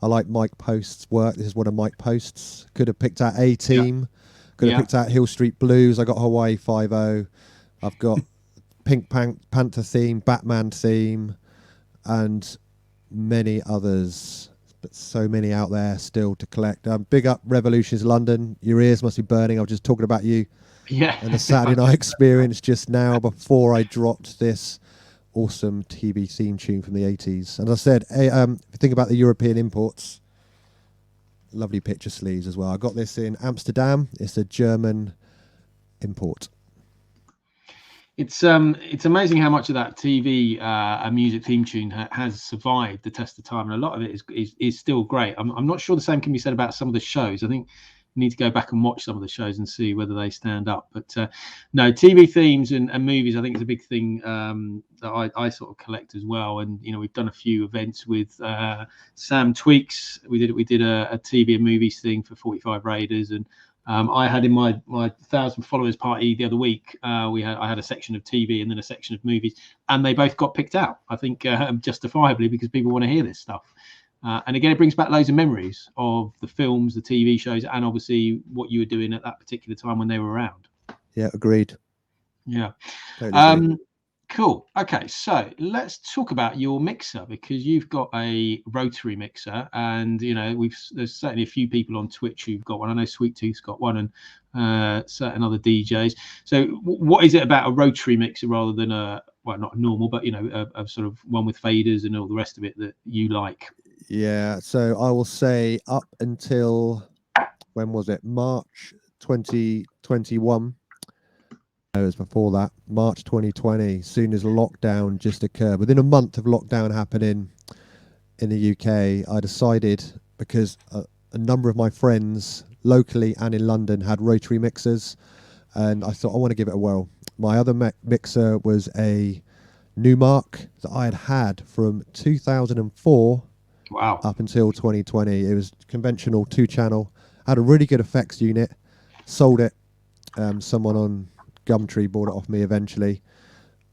I like Mike Post's work. This is one of Mike Post's. Could have picked out A-Team. Could have picked out Hill Street Blues. I got Hawaii 5-0. I've got Pink Panther theme, Batman theme, and many others. But so many out there still to collect. Big up Revolutions London. Your ears must be burning. I was just talking about you. Yeah. And the Saturday night experience just now before I dropped this awesome TV theme tune from the 80s. And I said, hey, if you think about the European imports, lovely picture sleeves as well. I got this in Amsterdam. It's a German import. It's amazing how much of that TV music theme tune has survived the test of time, and a lot of it is still great. I'm not sure the same can be said about some of the shows. I think you need to go back and watch some of the shows and see whether they stand up. But no, TV themes and movies, I think, is a big thing that I sort of collect as well. And we've done a few events with Sam Tweaks. We did a TV and movies thing for 45 Raiders, and I had in my 1,000 followers party the other week. I had a section of TV and then a section of movies, and they both got picked out. I think justifiably, because people want to hear this stuff. And again, it brings back loads of memories of the films, the TV shows, and obviously what you were doing at that particular time when they were around. Yeah, agreed. Yeah. Totally cool. Okay, so let's talk about your mixer, because you've got a rotary mixer, and there's certainly a few people on Twitch who've got one. I know Sweet Tooth's got one, and certain other DJs. So what is it about a rotary mixer rather than not a normal, but a sort of one with faders and all the rest of it that you like? Yeah, so I will say up until, when was it? March 2021. It was before that, March 2020, soon as lockdown just occurred. Within a month of lockdown happening in the UK, I decided, because a number of my friends locally and in London had rotary mixers, and I thought I want to give it a whirl. My other mixer was a Newmark that I had from 2004 up until 2020. It was conventional 2-channel, had a really good effects unit, sold it. Someone on Gumtree bought it off me eventually,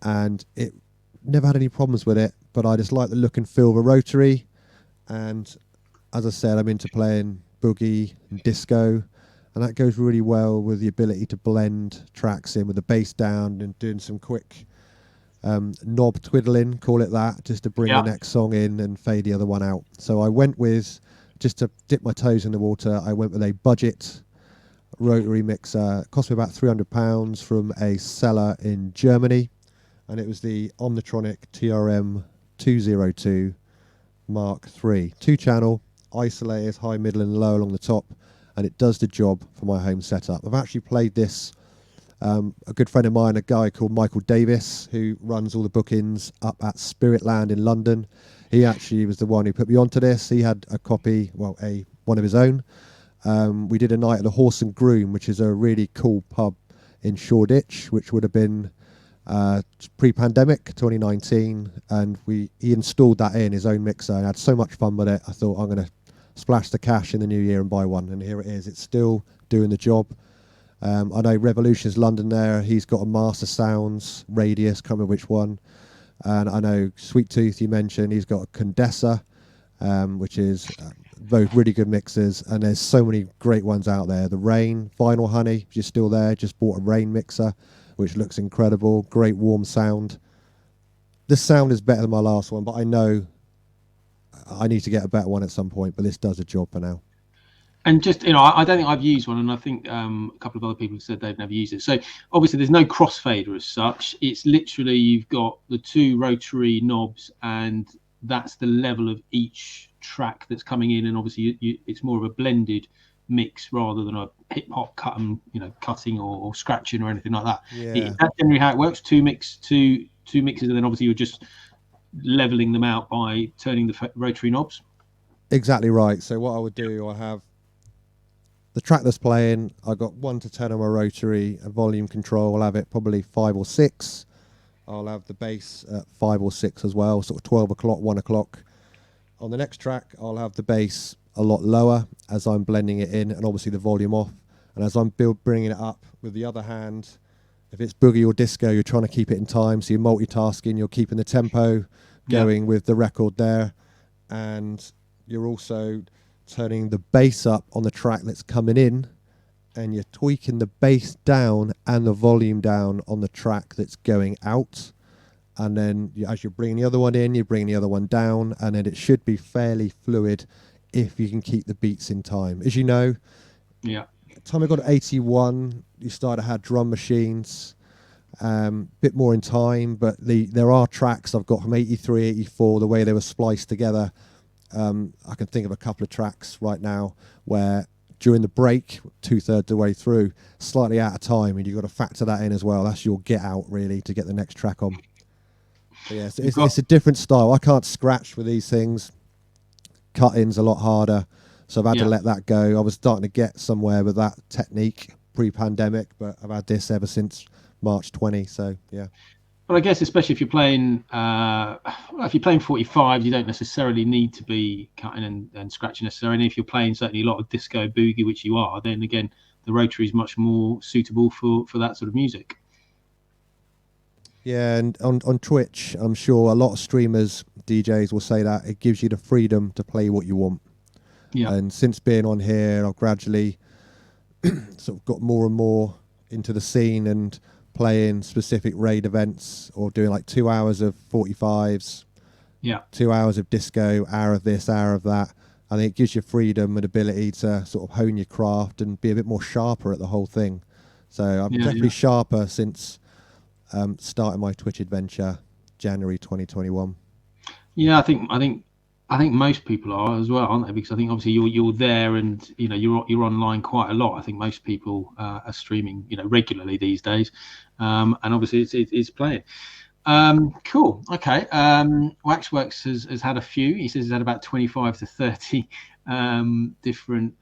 and it never had any problems with it, but I just like the look and feel of a rotary. And as I said, I'm into playing boogie and disco, and that goes really well with the ability to blend tracks in with the bass down and doing some quick knob twiddling, call it that, just to bring the next song in and fade the other one out. So I went with, just to dip my toes in the water, I went with a budget rotary mixer. It cost me about £300 from a seller in Germany, and it was the Omnitronic TRM 202 Mark III, 2-channel, isolators, high, middle and low along the top, and it does the job for my home setup. I've actually played this, a good friend of mine, a guy called Michael Davis, who runs all the bookings up at Spiritland in London. He actually was the one who put me onto this. He had a copy, one of his own. We did a night at the Horse and Groom, which is a really cool pub in Shoreditch, which would have been pre-pandemic 2019, and he installed that in his own mixer and had so much fun with it. I thought, I'm going to splash the cash in the new year and buy one, and here it is. It's still doing the job. I know Revolutions London there, he's got a Master Sounds Radius, can't remember which one, and I know Sweet Tooth, you mentioned, he's got a Condenser, which is both really good mixers, and there's so many great ones out there. The Rain, Vinyl Honey, which is still there, just bought a Rain mixer, which looks incredible, great warm sound. This sound is better than my last one, but I know I need to get a better one at some point, but this does a job for now. And just, I don't think I've used one, and I think a couple of other people have said they've never used it. So obviously there's no crossfader as such. It's literally, you've got the two rotary knobs, and that's the level of each track that's coming in. And obviously it's more of a blended mix rather than a hip hop cutting or scratching or anything like that. Yeah. That's generally how it works. Two mixes, and then obviously you're just leveling them out by turning the rotary knobs. Exactly right. So what I would do, I have the track that's playing, I got 1 to 10 on my rotary, a volume control, I'll have it probably 5 or 6. I'll have the bass at 5 or 6 as well, sort of 12 o'clock, 1 o'clock. On the next track, I'll have the bass a lot lower as I'm blending it in, and obviously the volume off. And as I'm bringing it up with the other hand, If it's boogie or disco, you're trying to keep it in time, so you're multitasking, you're keeping the tempo going with the record there, and you're also turning the bass up on the track that's coming in, and you're tweaking the bass down and the volume down on the track that's going out. And then as you're bringing the other one in, you bring the other one down, and then it should be fairly fluid if you can keep the beats in time. As you know, time I got to 81, you started to have drum machines, bit more in time, but there are tracks I've got from 83, 84, the way they were spliced together. I can think of a couple of tracks right now where during the break, 2/3 of the way through, slightly out of time, and you've got to factor that in as well. That's your get out, really, to get the next track on. But yeah, it's a different style. I can't scratch with these things. Cutting's a lot harder, so I've had to let that go. I was starting to get somewhere with that technique pre-pandemic, but I've had this ever since March 20, so yeah. Well, I guess especially if you're playing, if you're playing 45, you don't necessarily need to be cutting and scratching necessarily. If you're playing certainly a lot of disco boogie, which you are, then again the rotary is much more suitable for that sort of music. Yeah, and on Twitch, I'm sure a lot of streamers, DJs will say that it gives you the freedom to play what you want. Yeah. And since being on here, I've gradually sort of got more and more into the scene and playing specific raid events, or doing like 2 hours of 45s, 2 hours of disco, hour of this, hour of that. I think it gives you freedom and ability to sort of hone your craft and be a bit more sharper at the whole thing. So I'm definitely sharper since starting my Twitch adventure, January 2021. Yeah, I think most people are as well, aren't they? Because I think obviously you're there, and you're online quite a lot. I think most people are streaming regularly these days, and obviously it's playing. Cool. Okay. Waxworks has had a few. He says he's had about 25 to 30 different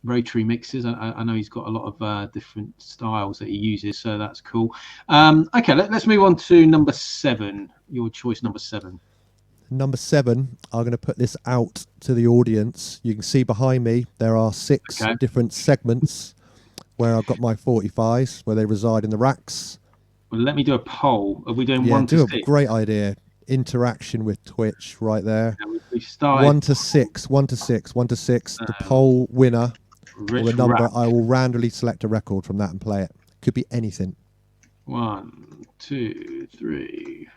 rotary mixes. I know he's got a lot of different styles that he uses, so that's cool. Okay, let's move on to number 7. Your choice, number 7. Number 7, I'm going to put this out to the audience. You can see behind me there are 6 different segments where I've got my 45s, where they reside in the racks. Well, let me do a poll. Are we doing 1 to 6? Great idea. Interaction with Twitch right there. We started 1 to 6, 1 to 6, 1 to 6. The poll winner, or the number, I will randomly select a record from that and play it. Could be anything. 1, 2, 3,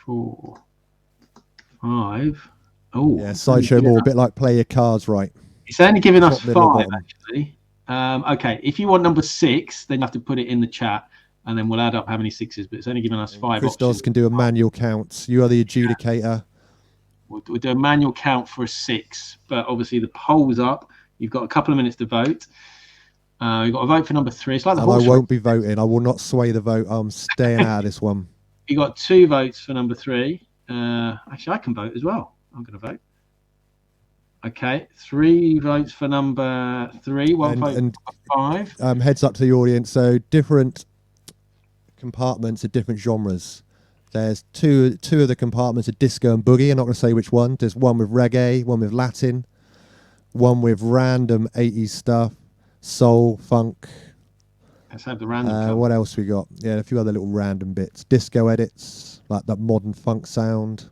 4, 5. Oh, yeah, sideshow more, a bit like play your cards right. It's only giving us 5 actually. Okay, if you want number 6, then you have to put it in the chat, and then we'll add up how many 6s. But it's only giving us 5. Criztoz can do a manual count. You are the adjudicator. We'll do a manual count for a 6, but obviously the poll's up. You've got a couple of minutes to vote. You've got to vote for number 3. It's like the and I won't be voting. I will not sway the vote. I'm staying out of this one. You got 2 votes for number 3. Actually, I can vote as well. I'm going to vote. Okay, 3 votes for number 3. 1 vote for 5. Heads up to the audience. So different compartments are different genres. There's two of the compartments are disco and boogie. I'm not going to say which one. There's one with reggae, one with Latin, one with random 80s stuff, soul, funk. Let's have the random. What else we got? Yeah, a few other little random bits. Disco edits, like that modern funk sound.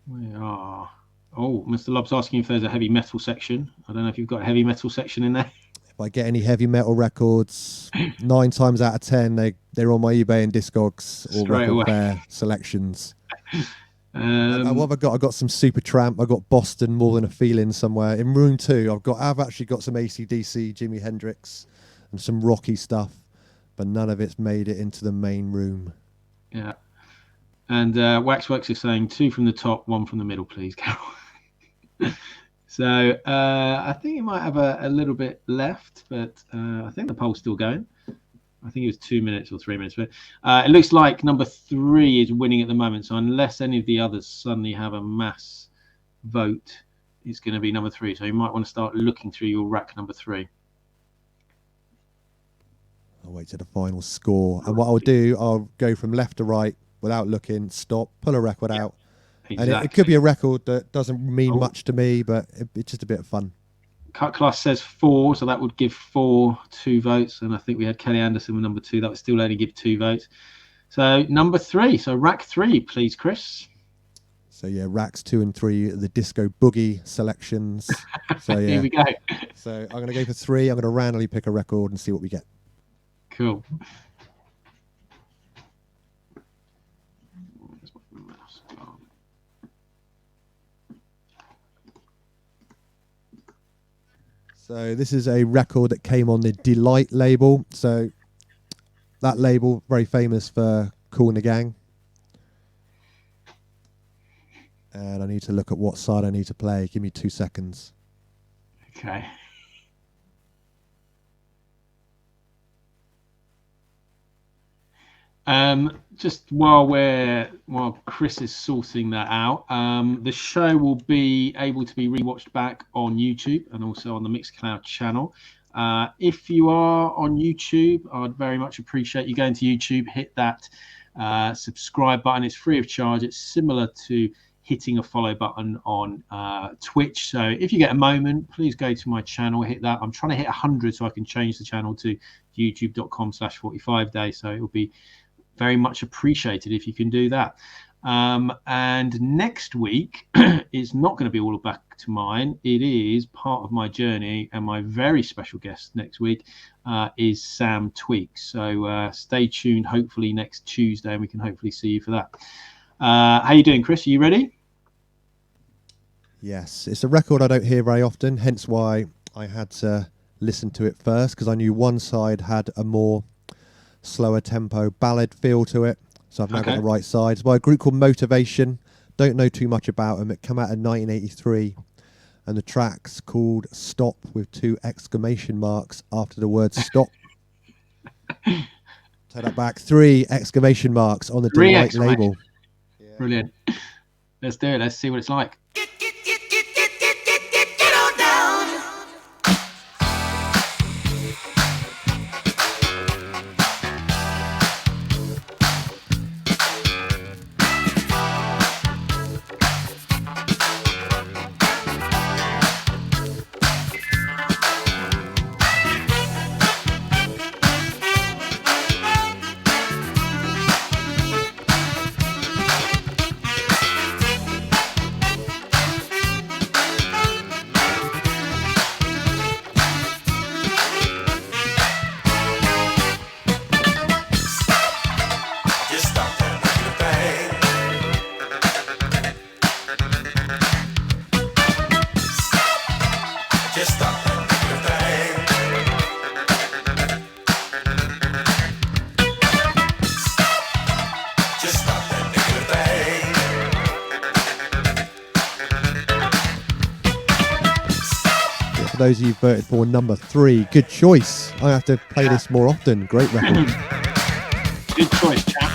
We are. Oh, Mr. Lobb's asking if there's a heavy metal section. I don't know if you've got a heavy metal section in there. If I get any heavy metal records, 9 times out of 10, they're on my eBay and Discogs or Record Fair selections. What have I got? I got some Supertramp. I got Boston, More Than a Feeling somewhere. In room 2, I've actually got some AC/DC, Jimi Hendrix, and some rocky stuff, but none of it's made it into the main room. Yeah. And Waxworks is saying 2 from the top, 1 from the middle, please, Carol. So I think it might have a little bit left, but I think the poll's still going. I think it was 2 minutes or 3 minutes. But it looks like number 3 is winning at the moment. So unless any of the others suddenly have a mass vote, it's going to be number 3. So you might want to start looking through your rack number 3. I'll wait to the final score. And what I'll do, I'll go from left to right without looking, stop, pull a record out. Exactly. And it could be a record that doesn't mean much to me, but it's just a bit of fun. Cut Class says 4, so that would give 2 votes. And I think we had Kelly Anderson with number 2. That would still only give 2 votes. So number 3. So rack 3, please, Chris. So yeah, racks 2 and 3, the Disco Boogie selections. So yeah. Here we go. So I'm going to go for 3. I'm going to randomly pick a record and see what we get. Cool. So this is a record that came on the Delight label. So that label, very famous for Kool and the Gang. And I need to look at what side I need to play. Give me 2 seconds. Okay. Just while Chris is sorting that out, the show will be able to be rewatched back on YouTube and also on the Mixcloud channel. If you are on YouTube, I'd very much appreciate you going to YouTube, hit that subscribe button. It's free of charge. It's similar to hitting a follow button on Twitch. So if you get a moment, please go to my channel, hit that. I'm trying to hit 100 so I can change the channel to youtube.com/45day. So it'll be very much appreciated if you can do that. And next week is not going to be all back to mine. It is part of my journey, and my very special guest next week is Sam Tweaks. So stay tuned, hopefully next Tuesday, and we can hopefully see you for that. How you doing, Chris? Are you ready? Yes, it's a record I don't hear very often, hence why I had to listen to it first, because I knew one side had a more slower tempo ballad feel to it. So I've now got the right side. It's by a group called Motivation. Don't know too much about them. It came out in 1983. And the track's called Stop with 2 exclamation marks after the word stop. Take that back. 3 exclamation marks on the Delight label. Yeah. Brilliant. Let's do it. Let's see what it's like. Get on down. For those of you who voted for number 3, good choice. I have to play this more often. Great record. Good choice, chap.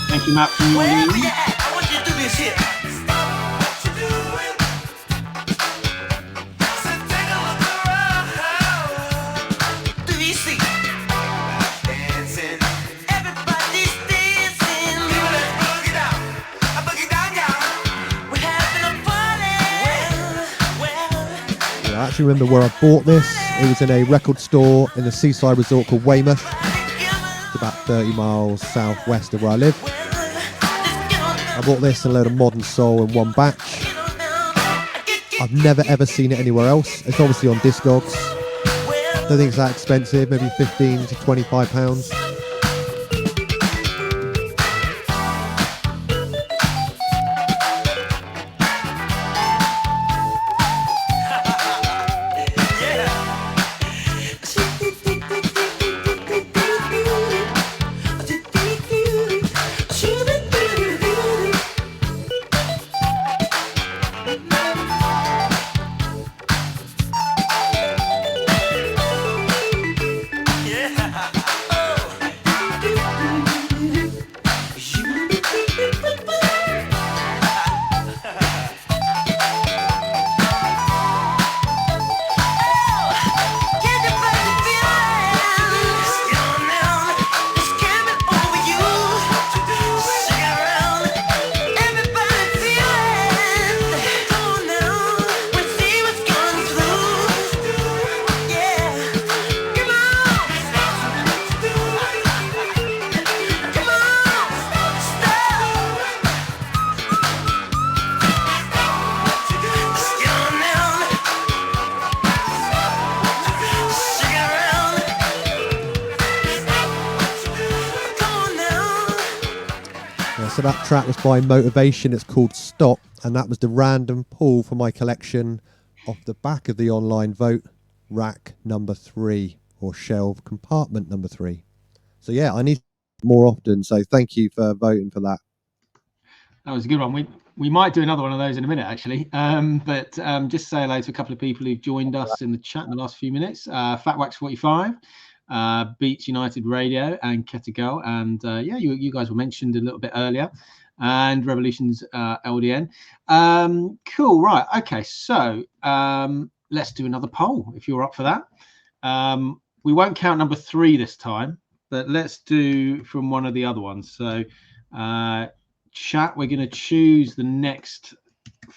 Thank you, Matt, for your Wherever lead. you at, I want you to do this here. Stop what you're doing. Said take a look around. Do you see? Dancing. Everybody's dancing. People, let's boogie down. I boogie down, y'all. We're having a party. Well. Yeah, I actually remember where I bought this. It was in a record store in the seaside resort called Weymouth. It's about 30 miles southwest of where I live. I bought this and a load of modern soul in one batch. I've never ever seen it anywhere else. It's obviously on Discogs. Don't think it's that expensive, maybe 15 to 25 pounds. So that track was by Motivation. It's called Stop, and that was the random pull for my collection off the back of the online vote, rack number 3, or shelf compartment number 3. So yeah, I need more often. So thank you for voting for that. That was a good one. We might do another one of those in a minute, actually. But just say hello to a couple of people who've joined us in the chat in the last few minutes. Fatwax45, Beach United Radio, and Ketagirl. And yeah, you guys were mentioned a little bit earlier. And Revolutions LDN. Cool, right. Okay, so let's do another poll if you're up for that. We won't count number 3 this time, but let's do from one of the other ones. So chat, we're going to choose the next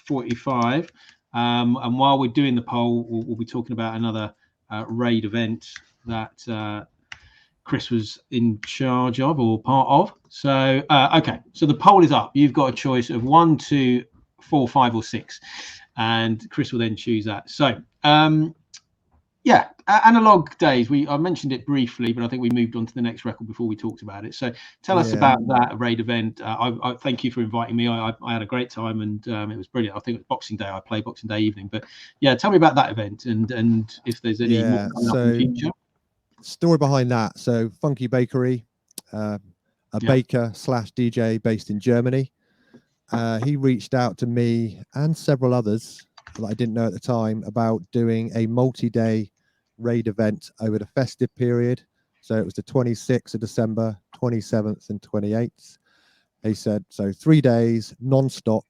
45. And while we're doing the poll, we'll be talking about another raid event that Chris was in charge of or part of. So okay, so the poll is up. You've got a choice of 1, 2, 4, 5, or 6, and Chris will then choose that. So yeah, Analog Days, I mentioned it briefly, but I think we moved on to the next record before we talked about it. So tell us about that raid event. I thank you for inviting me. I had a great time, and it was brilliant. I think it was Boxing Day. I played Boxing Day evening, but yeah, tell me about that event and if there's any more coming up in the future. Story behind that. So Funky Bakery, a baker / DJ based in Germany. He reached out to me and several others that I didn't know at the time about doing a multi-day raid event over the festive period. So it was the 26th of December, 27th and 28th. He said, so 3 days non-stop.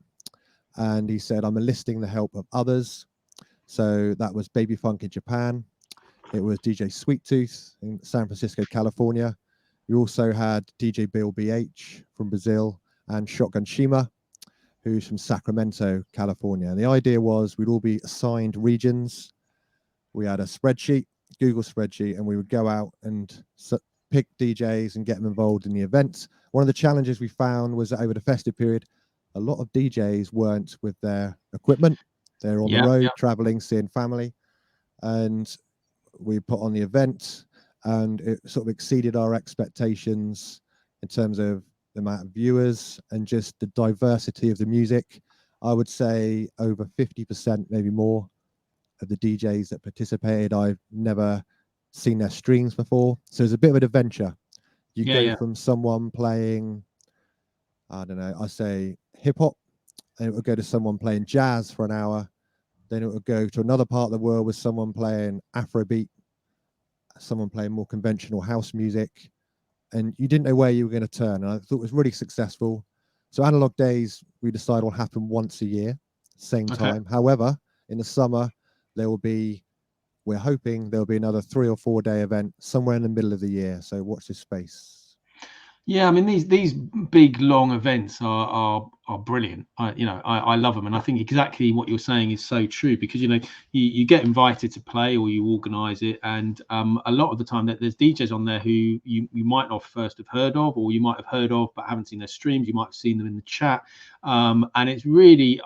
And he said, I'm enlisting the help of others. So that was Baby Funk in Japan. It was DJ Sweet Tooth in San Francisco, California. We also had DJ Bill BH from Brazil and Shotgun Shima, who's from Sacramento, California. And the idea was we'd all be assigned regions. We had a spreadsheet, Google spreadsheet, and we would go out and pick DJs and get them involved in the event. One of the challenges we found was that over the festive period, a lot of DJs weren't with their equipment. They're on the road, traveling, seeing family. And we put on the event, and it sort of exceeded our expectations in terms of the amount of viewers and just the diversity of the music. I would say over 50%, maybe more, of the DJs that participated, I've never seen their streams before. So it's a bit of an adventure. You go from someone playing, I don't know, I say hip hop, and it would go to someone playing jazz for an hour. Then it would go to another part of the world with someone playing Afrobeat, someone playing more conventional house music. And you didn't know where you were going to turn. And I thought it was really successful. So Analog Days, we decide will happen once a year, same time. However, in the summer, we're hoping there'll be another 3 or 4 day event somewhere in the middle of the year. So watch this space. Yeah, I mean these big long events are brilliant. I love them, and I think exactly what you're saying is so true, because you get invited to play or you organise it, and a lot of the time that there's DJs on there who you might not first have heard of, or you might have heard of but haven't seen their streams. You might have seen them in the chat, and it's really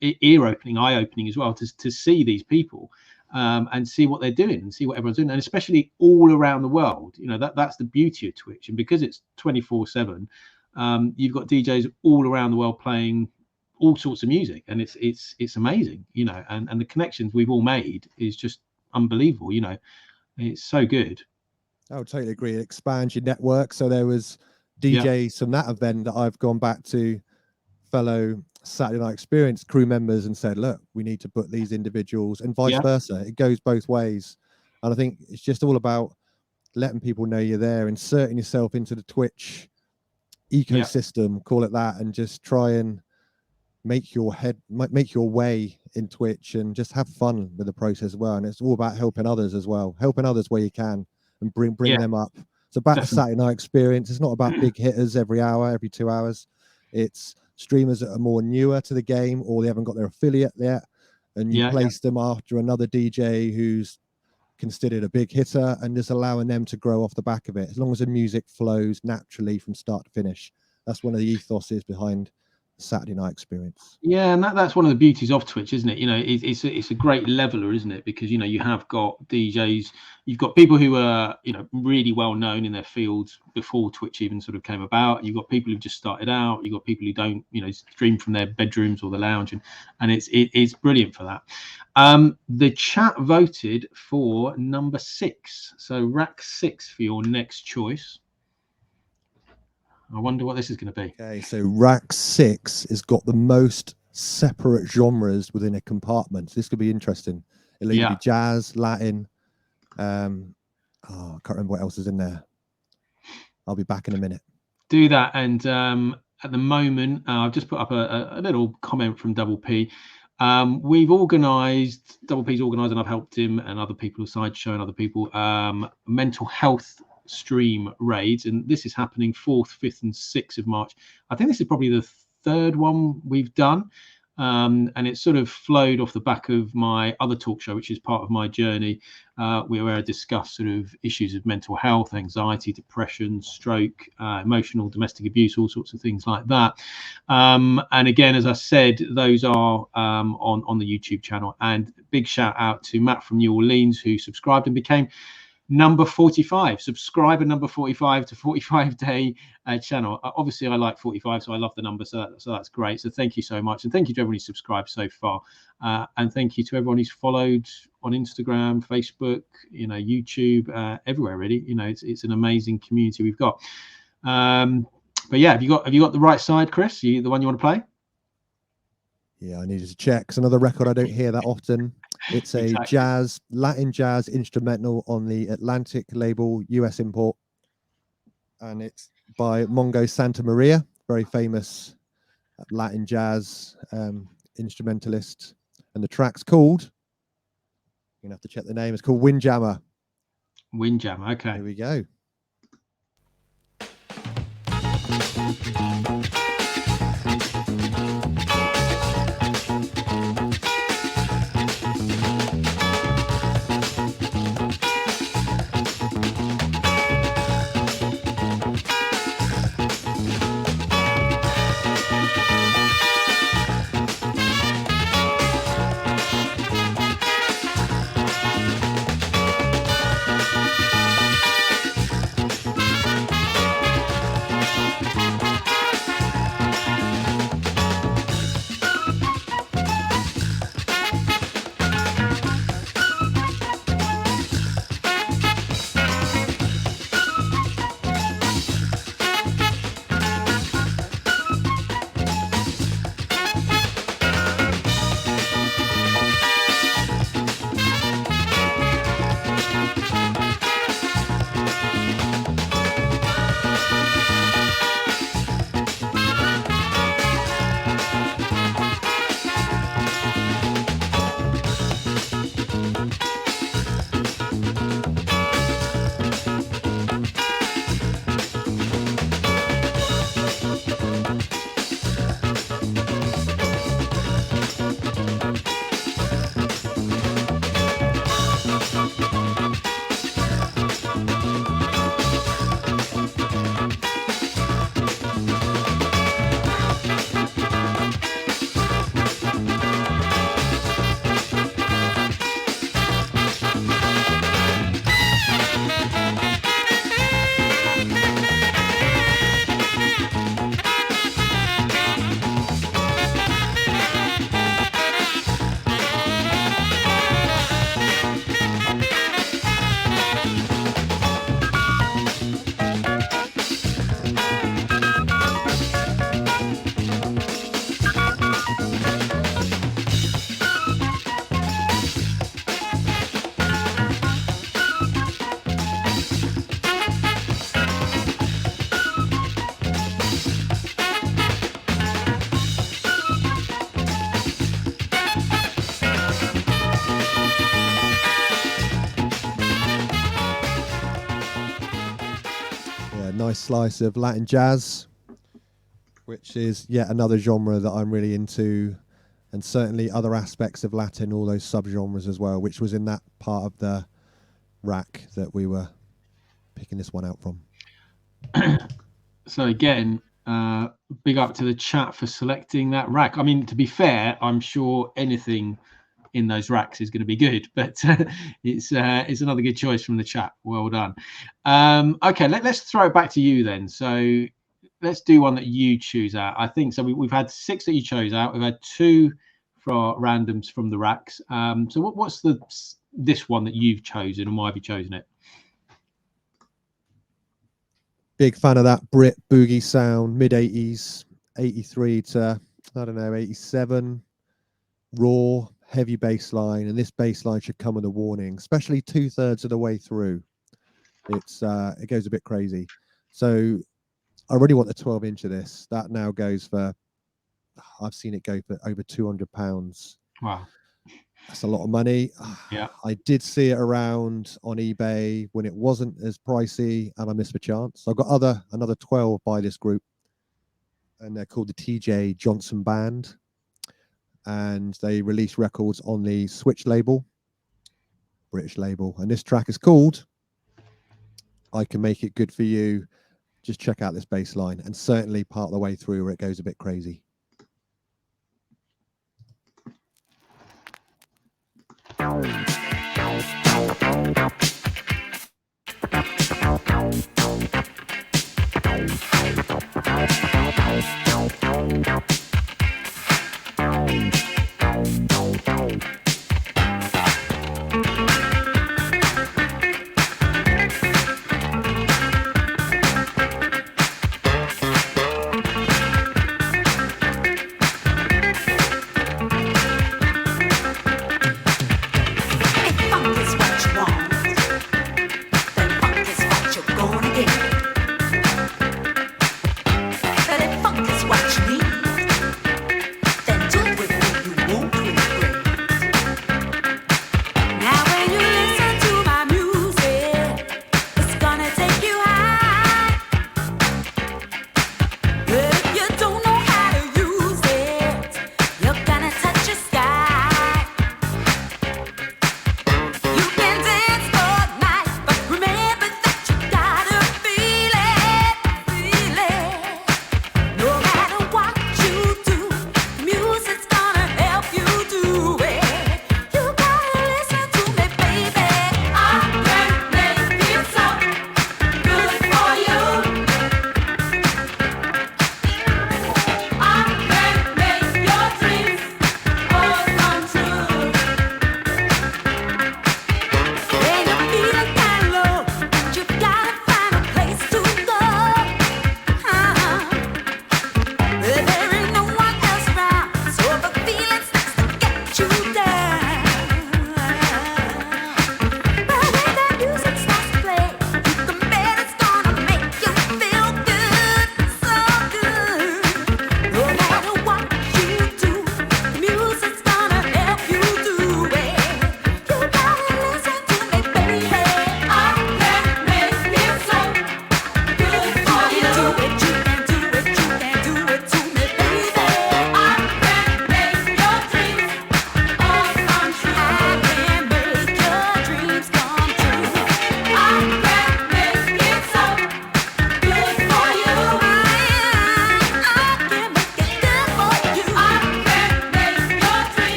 ear-opening, eye-opening as well to see these people. And see what they're doing and see what everyone's doing, and especially all around the world. That's the beauty of Twitch, and because it's 24/7, you've got DJs all around the world playing all sorts of music, and it's amazing, and the connections we've all made is just unbelievable. It's so good. I would totally agree. It expands your network. So there was DJs from that event that I've gone back to, fellow Saturday Night Experience crew members, and said, look, we need to put these individuals, and vice versa. It goes both ways. And I think it's just all about letting people know you're there, inserting yourself into the Twitch ecosystem, call it that, and just try and make your way in Twitch and just have fun with the process as well. And it's all about helping others as well, helping others where you can and bring them up. So back to Saturday Night Experience, it's not about big hitters every hour, every 2 hours. It's streamers that are more newer to the game, or they haven't got their affiliate yet, and you place them after another DJ who's considered a big hitter, and just allowing them to grow off the back of it, as long as the music flows naturally from start to finish. That's one of the ethoses behind Saturday night experience. Yeah, and that's one of the beauties of Twitch, isn't it? You know, it's a great leveler, isn't it? Because, you know, you have got DJs, you've got people who are, you know, really well known in their fields before Twitch even sort of came about. You've got people who've just started out. You've got people who don't, you know, stream from their bedrooms or the lounge, and it's brilliant for that. The chat voted for number 6, so rack 6 for your next choice. I wonder what this is going to be. Okay, so rack 6 has got the most separate genres within a compartment. This could be interesting. It'll either be jazz, Latin. I can't remember what else is in there. I'll be back in a minute. Do that. And at the moment, I've just put up a little comment from Double P. We've organised, Double P's organised, and I've helped him and other people, Sideshow and other people, mental health stream raids, and this is happening 4th, 5th and 6th of March. I think this is probably the 3rd one we've done, and it sort of flowed off the back of my other talk show, which is part of my journey, where I discuss sort of issues of mental health, anxiety, depression, stroke, emotional, domestic abuse, all sorts of things like that. And again, as I said, those are on the YouTube channel. And big shout out to Matt from New Orleans, who subscribed and became number 45, subscriber number 45 to 45 Day channel. Obviously, I like 45, so I love the number, so that's great. So thank you so much, and thank you to everyone who's subscribed so far, and thank you to everyone who's followed on Instagram, Facebook, you know, YouTube, everywhere really. You know, it's an amazing community we've got. But yeah, have you got the right side, Chris? The one you want to play? Yeah, I needed to check. It's another record I don't hear that often. It's a jazz, Latin jazz instrumental on the Atlantic label, US import. And it's by Mongo Santa Maria, very famous Latin jazz instrumentalist. And the track's called, you're going to have to check the name, it's called Windjammer. Windjammer, okay. Here we go. Nice slice of Latin jazz, which is yet another genre that I'm really into, and certainly other aspects of Latin, all those subgenres as well, which was in that part of the rack that we were picking this one out from. So again, big up to the chat for selecting that rack. I mean, to be fair, I'm sure anything in those racks is going to be good, but it's another good choice from the chat. Well done. Okay, let's throw it back to you then. So let's do one that you choose out. I think so. We've had 6 that you chose out. We've had 2 for randoms from the racks. So what's this one that you've chosen, and why have you chosen it? Big fan of that Brit Boogie sound, mid 80s, 83 to, I don't know, 87. Raw, heavy bass line, and this bass line should come with a warning, especially 2/3 of the way through. It goes a bit crazy. So I really want the 12-inch of this. That now goes for, I've seen it go for over £200. Wow. That's a lot of money. Yeah. I did see it around on eBay when it wasn't as pricey, and I missed my chance. So I've got another 12 by this group, and they're called the TJ Johnson Band, and they release records on the Switch label, British label. And this track is called I Can Make It Good For You. Just check out this bass line, and certainly part of the way through where it goes a bit crazy.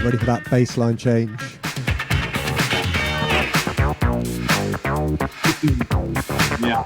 Ready for that bass line change. Yeah.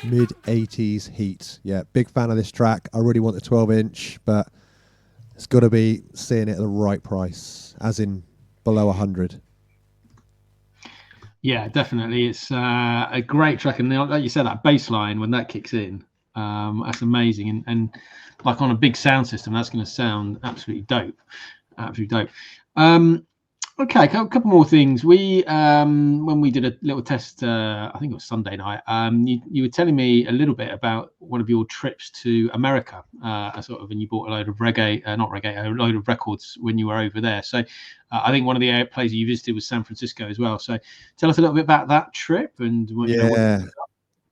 Mid-80s heat. Yeah, big fan of this track. I really want the 12-inch, but it's got to be seeing it at the right price, as in below 100. Yeah, definitely. It's a great track, and like you said, that bass line when that kicks in, that's amazing. And like on a big sound system, that's going to sound absolutely dope. Absolutely dope. Okay, a couple more things. We when we did a little test, I think it was Sunday night. You were telling me a little bit about one of your trips to America, and you bought a load of not reggae, a load of records when you were over there. So I think one of the places you visited was San Francisco as well. So tell us a little bit about that trip and what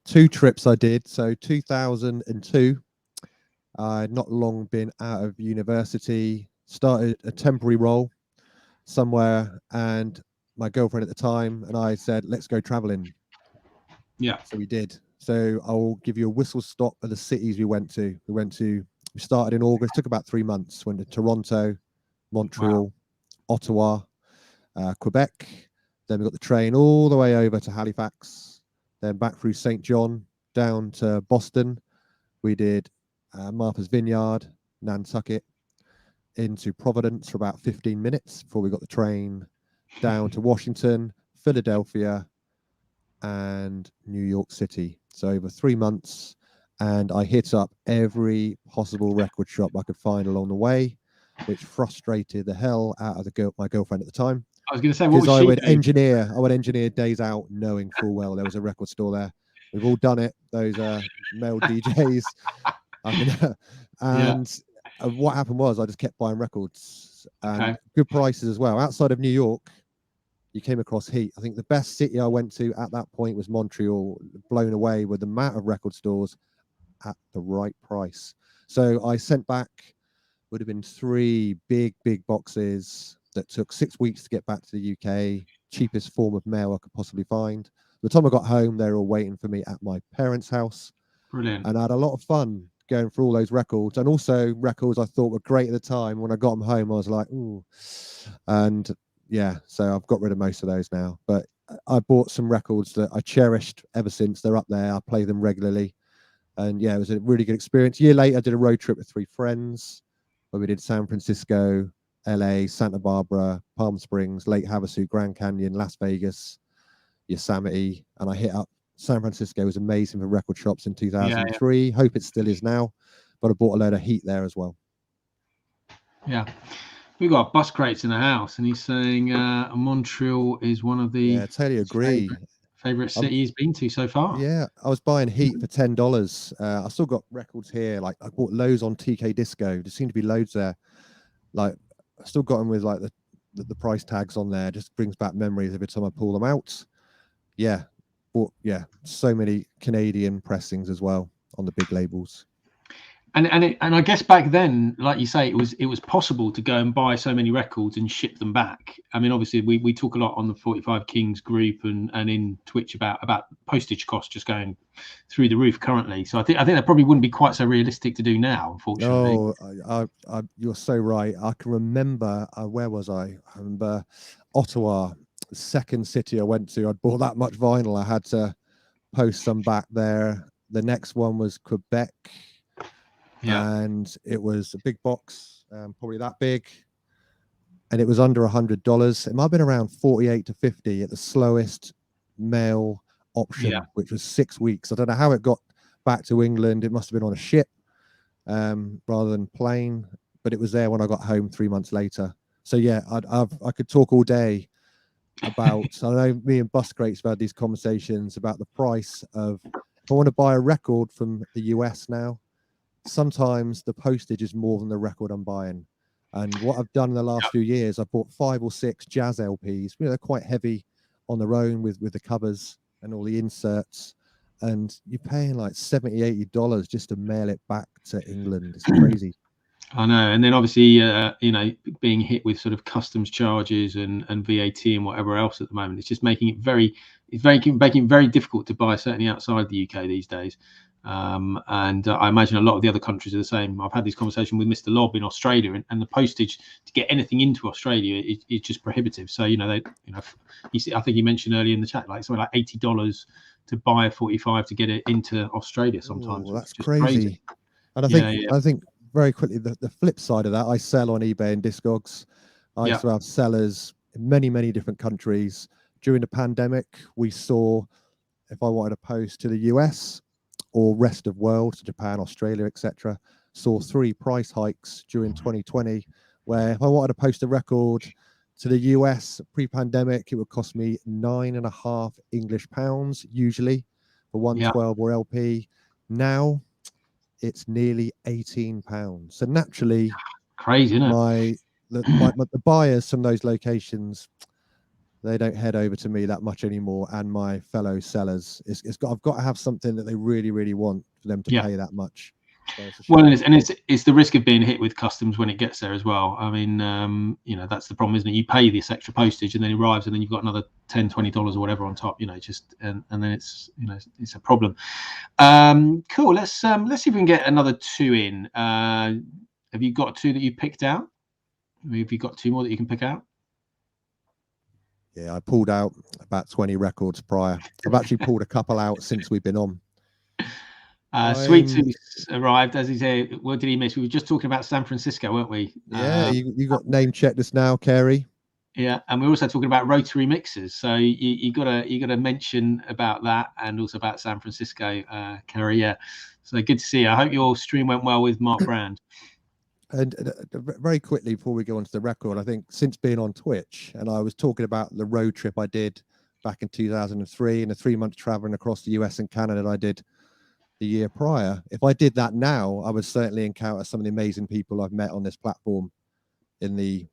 2 trips I did. So 2002, I'd not long been out of university, started a temporary role somewhere, and my girlfriend at the time and I said, let's go traveling. Yeah. So we did. So I'll give you a whistle stop of the cities we went to. We started in August, took about 3 months, went to Toronto, Montreal, Ottawa, Quebec. Then we got the train all the way over to Halifax, then back through St. John down to Boston. We did Martha's Vineyard, Nantucket, into Providence for about 15 minutes before we got the train down to Washington, Philadelphia, and New York City. So over 3 months, and I hit up every possible record shop I could find along the way, which frustrated the hell out of my girlfriend at the time. I was going to say, because I would engineer days out, knowing full well there was a record store there. We've all done it, those male DJs. What happened was I just kept buying records and good prices as well. Outside of New York, you came across heat. I think the best city I went to at that point was Montreal, blown away with the amount of record stores at the right price. So I sent back, would have been 3 big boxes that took 6 weeks to get back to the UK, cheapest form of mail I could possibly find. By the time I got home, they were all waiting for me at my parents' house. Brilliant. And I had a lot of fun going through all those records, and also records I thought were great at the time. When I got them home, I was like, ooh. And yeah, so I've got rid of most of those now. But I bought some records that I cherished ever since. They're up there. I play them regularly. And yeah, it was a really good experience. A year later, I did a road trip with 3 friends where we did San Francisco, LA, Santa Barbara, Palm Springs, Lake Havasu, Grand Canyon, Las Vegas, Yosemite, and I hit up San Francisco. Was amazing for record shops in 2003. Yeah. Hope it still is now, but I bought a load of heat there as well. Yeah, we got bus crates in the house, and he's saying Montreal is one of the. Yeah, totally agree. Favorite city he's been to so far. Yeah, I was buying heat for $10. I still got records here. Like I bought loads on TK Disco. There seemed to be loads there. Like I still got them with like the price tags on there. Just brings back memories every time I pull them out. Yeah, bought so many Canadian pressings as well on the big labels. And I guess back then, like you say, it was possible to go and buy so many records and ship them back. I mean, obviously, we talk a lot on the 45 Kings group and in Twitch about postage costs just going through the roof currently. So I think that probably wouldn't be quite so realistic to do now, unfortunately. Oh, you're so right. I can remember where was I? I remember Ottawa, the second city I went to. I'd bought that much vinyl. I had to post some back there. The next one was Quebec. Yeah. And it was a big box, probably that big, and it was under $100. It might have been around 48 to 50 at the slowest mail option, which was 6 weeks. I don't know how it got back to England. It must have been on a ship rather than plane, but it was there when I got home 3 months later. So yeah, I could talk all day about. I know me and Bus Crates have had these conversations about the price of. If I want to buy a record from the US now, sometimes the postage is more than the record I'm buying. And what I've done in the last few years, I bought 5 or 6 jazz LPs. You know, they're quite heavy on their own with the covers and all the inserts. And you're paying like $70, $80 just to mail it back to England. It's crazy. I know. And then obviously, being hit with sort of customs charges and VAT and whatever else at the moment, it's just making it very difficult to buy, certainly outside the UK these days. And I imagine a lot of the other countries are the same. I've had this conversation with Mr. Lobb in Australia, and the postage to get anything into Australia is just prohibitive. So I think he mentioned earlier in the chat, like something like $80 to buy a 45 to get it into Australia sometimes. That's crazy. And I think very quickly the flip side of that, I sell on eBay and Discogs. I used to have sellers in many different countries during the pandemic, we saw, if I wanted to post to the US or rest of world, to Japan, Australia, etc., saw 3 price hikes during 2020, where if I wanted to post a record to the US pre-pandemic, it would cost me £9.5 English usually for 112 or LP. Now it's nearly £18. So naturally, crazy, isn't it? The buyers from those locations, they don't head over to me that much anymore, and my fellow sellers. I've got to have something that they really, really want for them to pay that much. So it's the risk of being hit with customs when it gets there as well. I mean, that's the problem, isn't it? You pay this extra postage and then it arrives, and then you've got another $10-20 or whatever on top. And then it's it's a problem. Cool. Let's see if we can get another 2 in. Have you got 2 that you picked out? Have you got 2 more that you can pick out? Yeah, I pulled out about 20 records prior. I've actually pulled a couple out since we've been on. Sweet Tooth arrived, as he said. What did he miss? We were just talking about San Francisco, weren't we? Yeah, you got name checked us now, Kerry. Yeah, and we're also talking about rotary mixers. So you got to mention about that, and also about San Francisco, Kerry. Yeah, so good to see you. I hope your stream went well with Mark Brand. And very quickly before we go on to the record, I think since being on Twitch, and I was talking about the road trip I did back in 2003 and the 3-month traveling across the US and Canada that I did the year prior. If I did that now, I would certainly encounter some of the amazing people I've met on this platform in the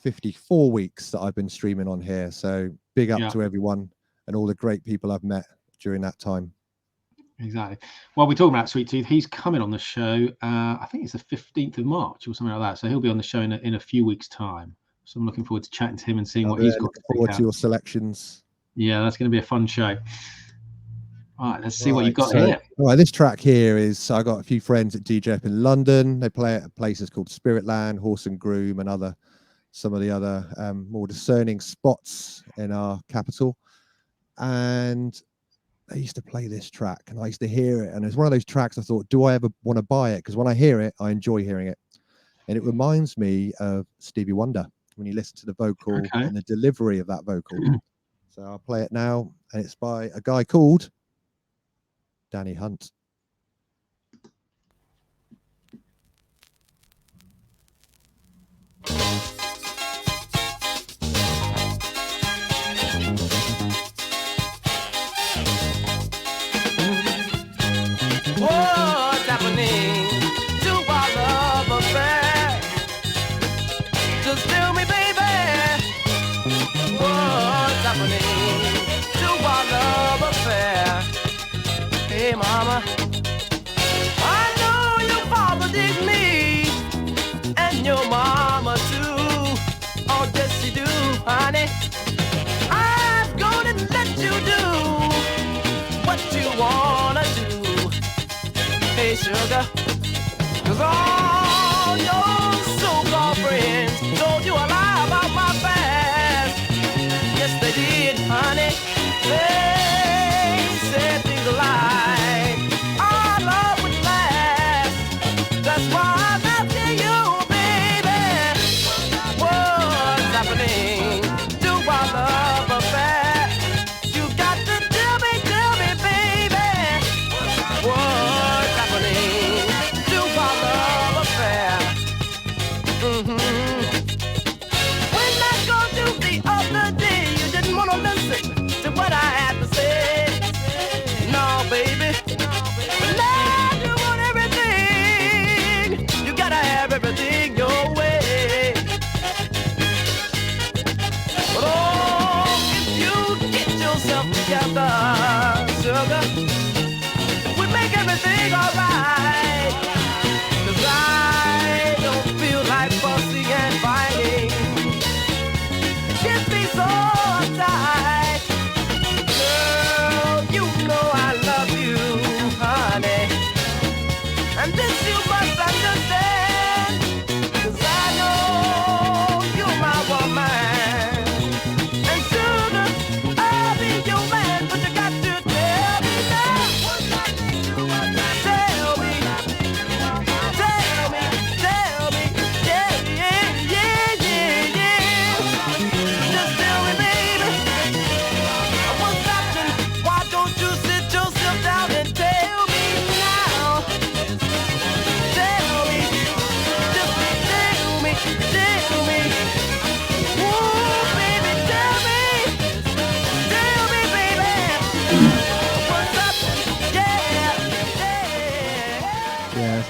54 weeks that I've been streaming on here. So big up to everyone and all the great people I've met during that time. Exactly. Well, we're talking about Sweet Tooth. He's coming on the show. I think it's the 15th of March or something like that. So he'll be on the show in a few weeks' time. So I'm looking forward to chatting to him and seeing what he's got. Looking forward to your selections. Yeah, that's going to be a fun show. All right, let's see what you've got here. All right, this track here is, I got a few friends that DJ up in London. They play at places called Spiritland, Horse and Groom, and some of the other more discerning spots in our capital. And they used to play this track, and I used to hear it. And it's one of those tracks I thought, do I ever want to buy it? Because when I hear it, I enjoy hearing it. And it reminds me of Stevie Wonder when you listen to the vocal and the delivery of that vocal. So I'll play it now, and it's by a guy called Danny Hunt. What's happening to our love affair? Just tell me, baby, what's happening to our love affair? Hey, mama, I know your father digs me, and your mama too. Oh, yes, you do, honey. I'm gonna let you do what you wanna do. Hey, sugar, 'cause all your so-called friends told you a lie about my past. Yes, they did, honey. They said things like our love would last. That's why I'm asking you, baby, what's happening to our love affair? You got to tell me, baby, what's happening to our love affair?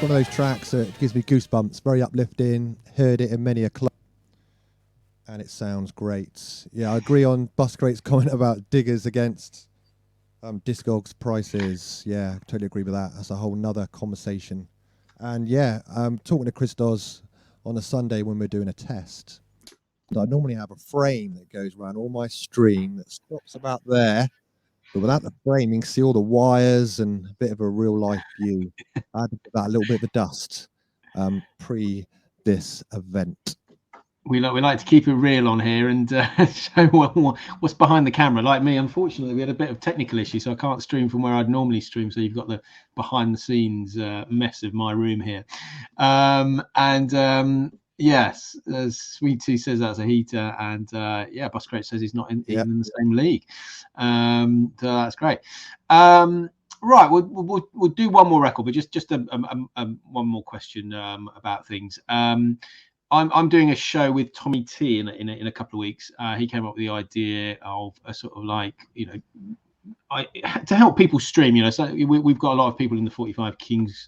one of those tracks that gives me goosebumps, very uplifting. Heard it in many a club, and it sounds great. Yeah, I agree on Buscrate's comment about diggers against Discogs prices. Yeah, totally agree with that. That's a whole nother conversation. And yeah, talking to Criztoz on a Sunday when we're doing a test. I normally have a frame that goes around all my stream that stops about there. But without the framing, see all the wires and a bit of a real life view. I had to put that a little bit of the dust pre this event. We like to keep it real on here and show what's behind the camera. Like me, unfortunately, we had a bit of technical issue, so I can't stream from where I'd normally stream. So you've got the behind the scenes mess of my room here. Yes, as Sweetie says that's a heater, and yeah, Buscrate says he's not even in the same league. So that's great. Right, we'll do one more record, but just one more question about things. I'm doing a show with Tommy T in a couple of weeks. He came up with the idea of a sort of like, to help people stream, so we've got a lot of people in the 45 Kings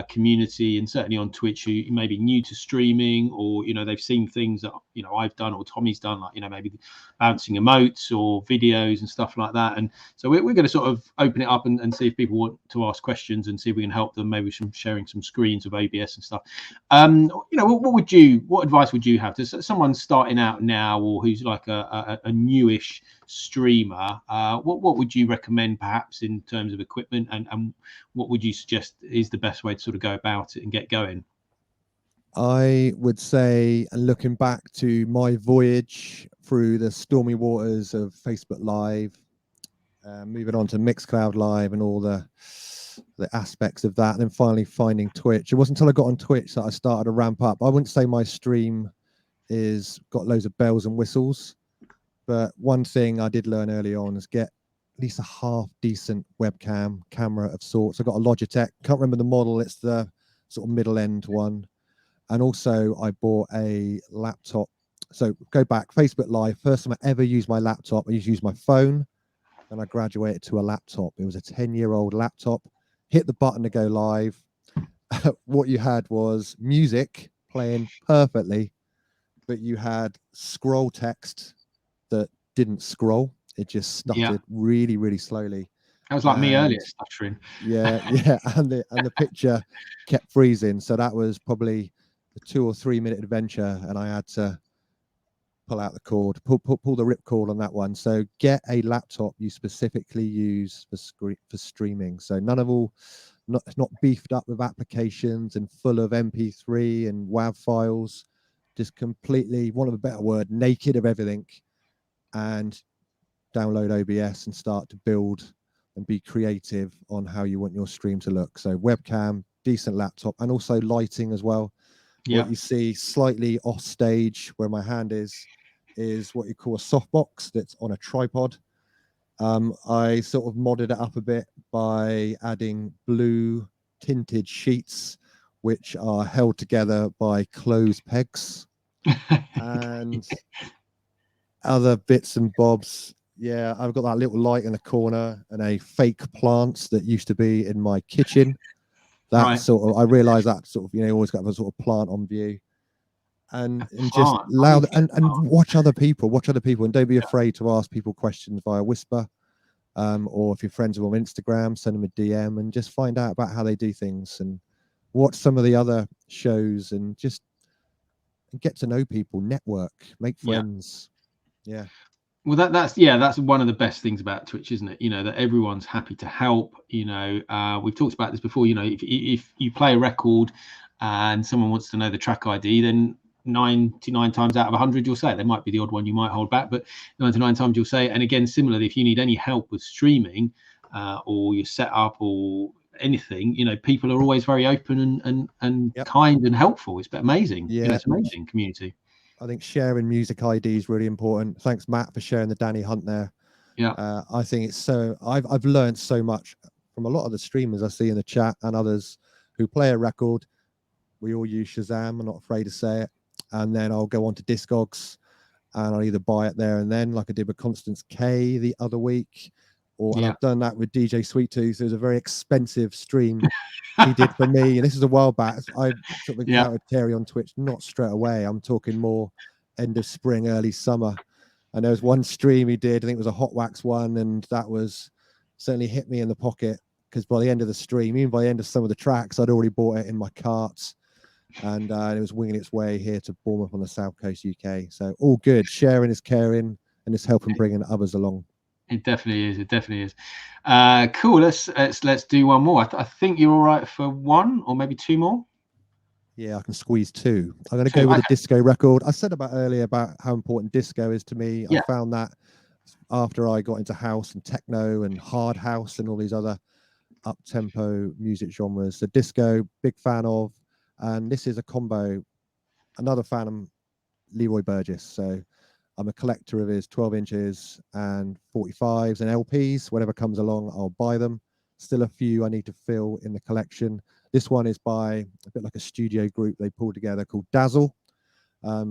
community, and certainly on Twitch who may be new to streaming, or they've seen things that I've done or Tommy's done, like maybe bouncing emotes or videos and stuff like that. And so we're going to sort of open it up and see if people want to ask questions and see if we can help them, maybe sharing some screens of OBS and stuff. What advice would you have to someone starting out now, or who's like a newish streamer? What would you recommend perhaps in terms of equipment, and what would you suggest is the best way to sort of go about it and get going? I would say, and looking back to my voyage through the stormy waters of Facebook Live, moving on to Mixcloud Live and all the aspects of that, and then finally finding Twitch. It wasn't until I got on Twitch that I started to ramp up. I wouldn't say my stream is got loads of bells and whistles, but one thing I did learn early on is get at least a half decent webcam camera of sorts. I got a Logitech, can't remember the model, it's the sort of middle end one. And also I bought a laptop. So go back, Facebook Live, first time I ever used my laptop, I used to use my phone, and I graduated to a laptop. It was a 10-year-old laptop. Hit the button to go live. What you had was music playing perfectly, but you had scroll text that didn't scroll. It just stuttered really, really slowly. That was like me earlier, stuttering. Yeah, and the picture kept freezing. So that was probably a 2 or 3 minute adventure, and I had to pull out the cord, pull the rip cord on that one. So get a laptop you specifically use for streaming. So not beefed up with applications and full of MP3 and WAV files. Just completely, want of a better word, naked of everything, and download OBS and start to build and be creative on how you want your stream to look. So webcam, decent laptop, and also lighting as well. What you see slightly off stage where my hand is what you call a softbox that's on a tripod. I sort of modded it up a bit by adding blue tinted sheets, which are held together by closed pegs and other bits and bobs. Yeah, I've got that little light in the corner and a fake plant that used to be in my kitchen. That sort of, I realized that sort of, always got a sort of plant on view, and just loud and watch other people, and don't be afraid to ask people questions via Whisper, or if you're friends with them on Instagram, send them a DM and just find out about how they do things and watch some of the other shows and just get to know people, network, make friends. Yeah. Well, that's one of the best things about Twitch, isn't it? That everyone's happy to help. We've talked about this before. If you play a record and someone wants to know the track ID, then 99 times out of 100 you'll say it. There might be the odd one you might hold back, but 99 times you'll say it. And again, similarly, if you need any help with streaming or your setup or anything, people are always very open and kind and helpful. It's amazing. Yeah, it's amazing community. I think sharing music ID is really important. Thanks, Matt, for sharing the Danny Hunt there. Yeah, I think it's so. I've learned so much from a lot of the streamers I see in the chat and others who play a record. We all use Shazam. I'm not afraid to say it. And then I'll go on to Discogs, and I'll either buy it there and then, like I did with Constance K the other week, And I've done that with DJ Sweettooth. It was a very expensive stream he did for me. And this is a while back. I sort of encountered Terry on Twitch, not straight away. I'm talking more end of spring, early summer. And there was one stream he did, I think it was a Hot Wax one, and that was certainly hit me in the pocket, because by the end of the stream, even by the end of some of the tracks, I'd already bought it in my carts, and it was winging its way here to Bournemouth on the South Coast, UK. So all good. Sharing is caring, and it's helping bringing others along. It definitely is. It definitely is. Cool. Let's do one more. I think you're all right for one or maybe two more. Yeah, I can squeeze two. I'm going to go with a disco record. I said earlier about how important disco is to me. I found that after I got into house and techno and hard house and all these other up-tempo music genres. So disco, big fan of. And this is a combo. Another fan of Leroy Burgess. So I'm a collector of his 12 inches and 45s and LPs. Whatever comes along, I'll buy them. Still a few I need to fill in the collection. This one is by a bit like a studio group they pulled together called Dazzle.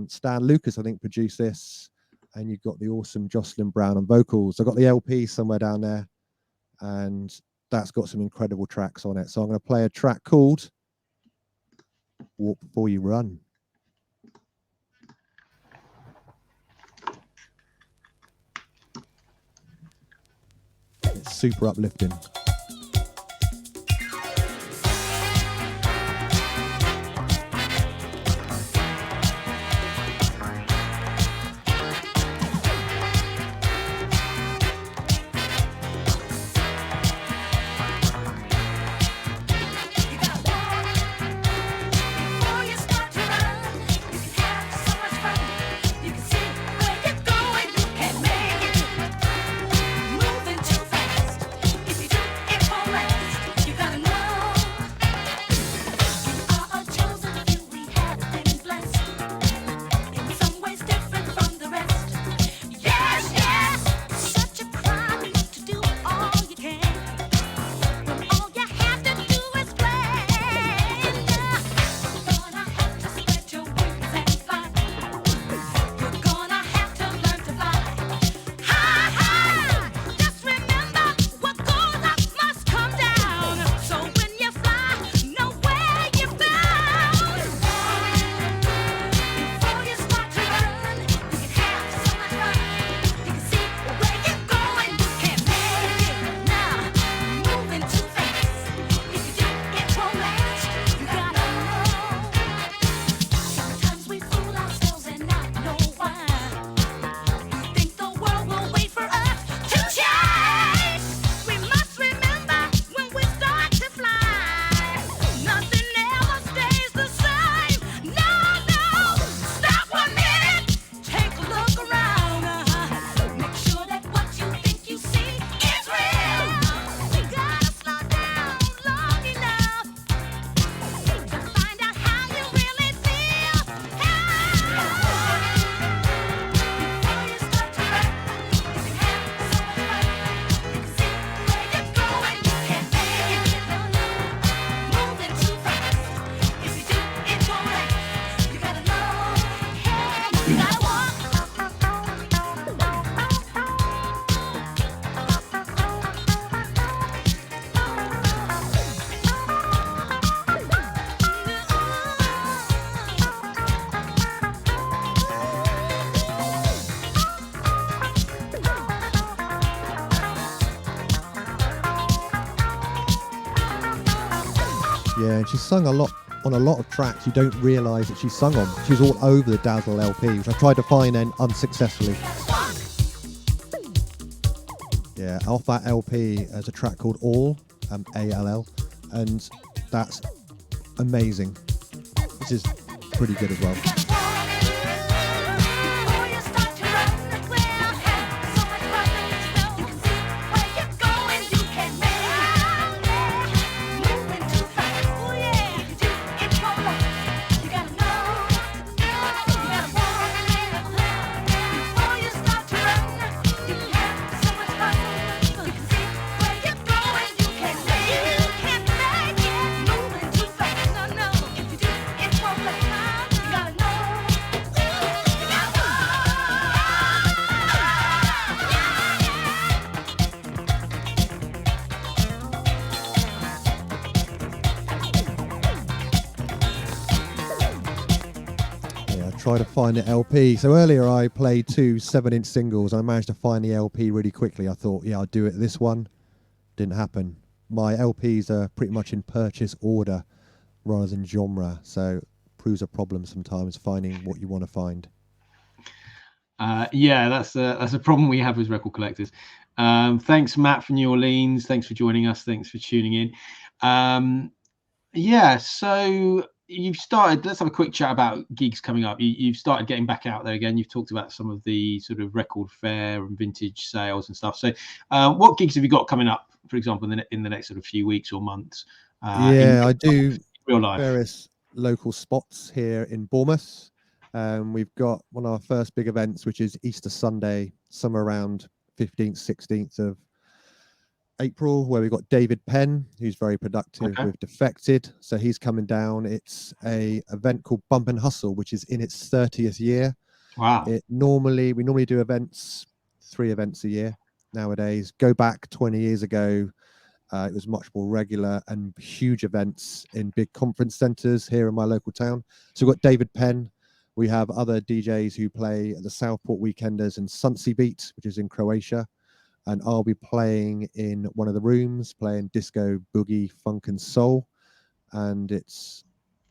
Stan Lucas, I think, produced this. And you've got the awesome Jocelyn Brown on vocals. I've got the LP somewhere down there. And that's got some incredible tracks on it. So I'm going to play a track called Walk Before You Run. It's super uplifting. Yeah, and she's sung a lot on a lot of tracks you don't realise that she's sung on. She's all over the Dazzle LP, which I tried to find then unsuccessfully. Yeah, off that LP there's a track called All, A-L-L, and that's amazing. This is pretty good as well. try to find the LP. So earlier I played 2 7-inch singles. I managed to find the LP really quickly. I thought, yeah, I'll do it. This one didn't happen. My LPs are pretty much in purchase order rather than genre, so it proves a problem sometimes finding what you want to find. Yeah, that's a problem we have as record collectors. Thanks, Matt from New Orleans. Thanks for joining us. Thanks for tuning in. Yeah, so you've started. Let's have a quick chat about gigs coming up. You've started getting back out there again. You've talked about some of the sort of record fair and vintage sales and stuff. So, what gigs have you got coming up, for example, in the next sort of few weeks or months? I do real life. Various local spots here in Bournemouth. We've got one of our first big events, which is Easter Sunday, somewhere around 15th, 16th of April, where we've got David Penn, who's very productive with Defected. So he's coming down. It's a event called Bump and Hustle, which is in its 30th year. Wow. We normally do 3 events a year nowadays. Go back 20 years ago, it was much more regular and huge events in big conference centres here in my local town. So we've got David Penn. We have other DJs who play at the Southport Weekenders and Suncy Beat, which is in Croatia. And I'll be playing in one of the rooms, playing disco, boogie, funk and soul. And it's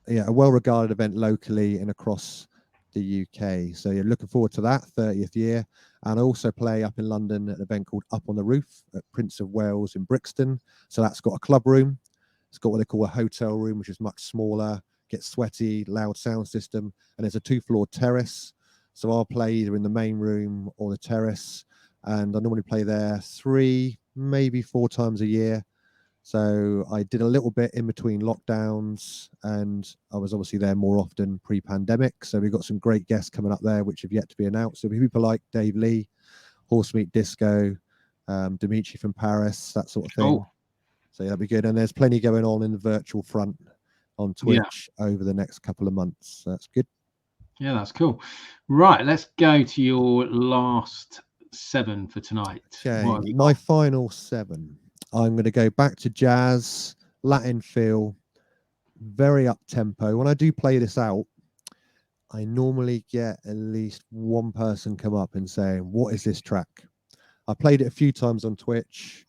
a well-regarded event locally and across the UK. So you're looking forward to that 30th year. And I also play up in London at an event called Up on the Roof at Prince of Wales in Brixton. So that's got a club room. It's got what they call a hotel room, which is much smaller, gets sweaty, loud sound system. And there's a 2-floor terrace. So I'll play either in the main room or the terrace. And I normally play there 3, maybe 4 times a year. So I did a little bit in between lockdowns, and I was obviously there more often pre-pandemic. So we've got some great guests coming up there, which have yet to be announced. So people like Dave Lee, Horsemeat Disco, Dimitri from Paris, that sort of thing. Oh. So that'll be good. And there's plenty going on in the virtual front on Twitch over the next couple of months. So that's good. Yeah, that's cool. Right, let's go to your last 7 for tonight. Okay, my final 7. I'm going to go back to jazz, Latin feel, very up tempo. When I do play this out, I normally get at least one person come up and saying, "What is this track?" I played it a few times on Twitch,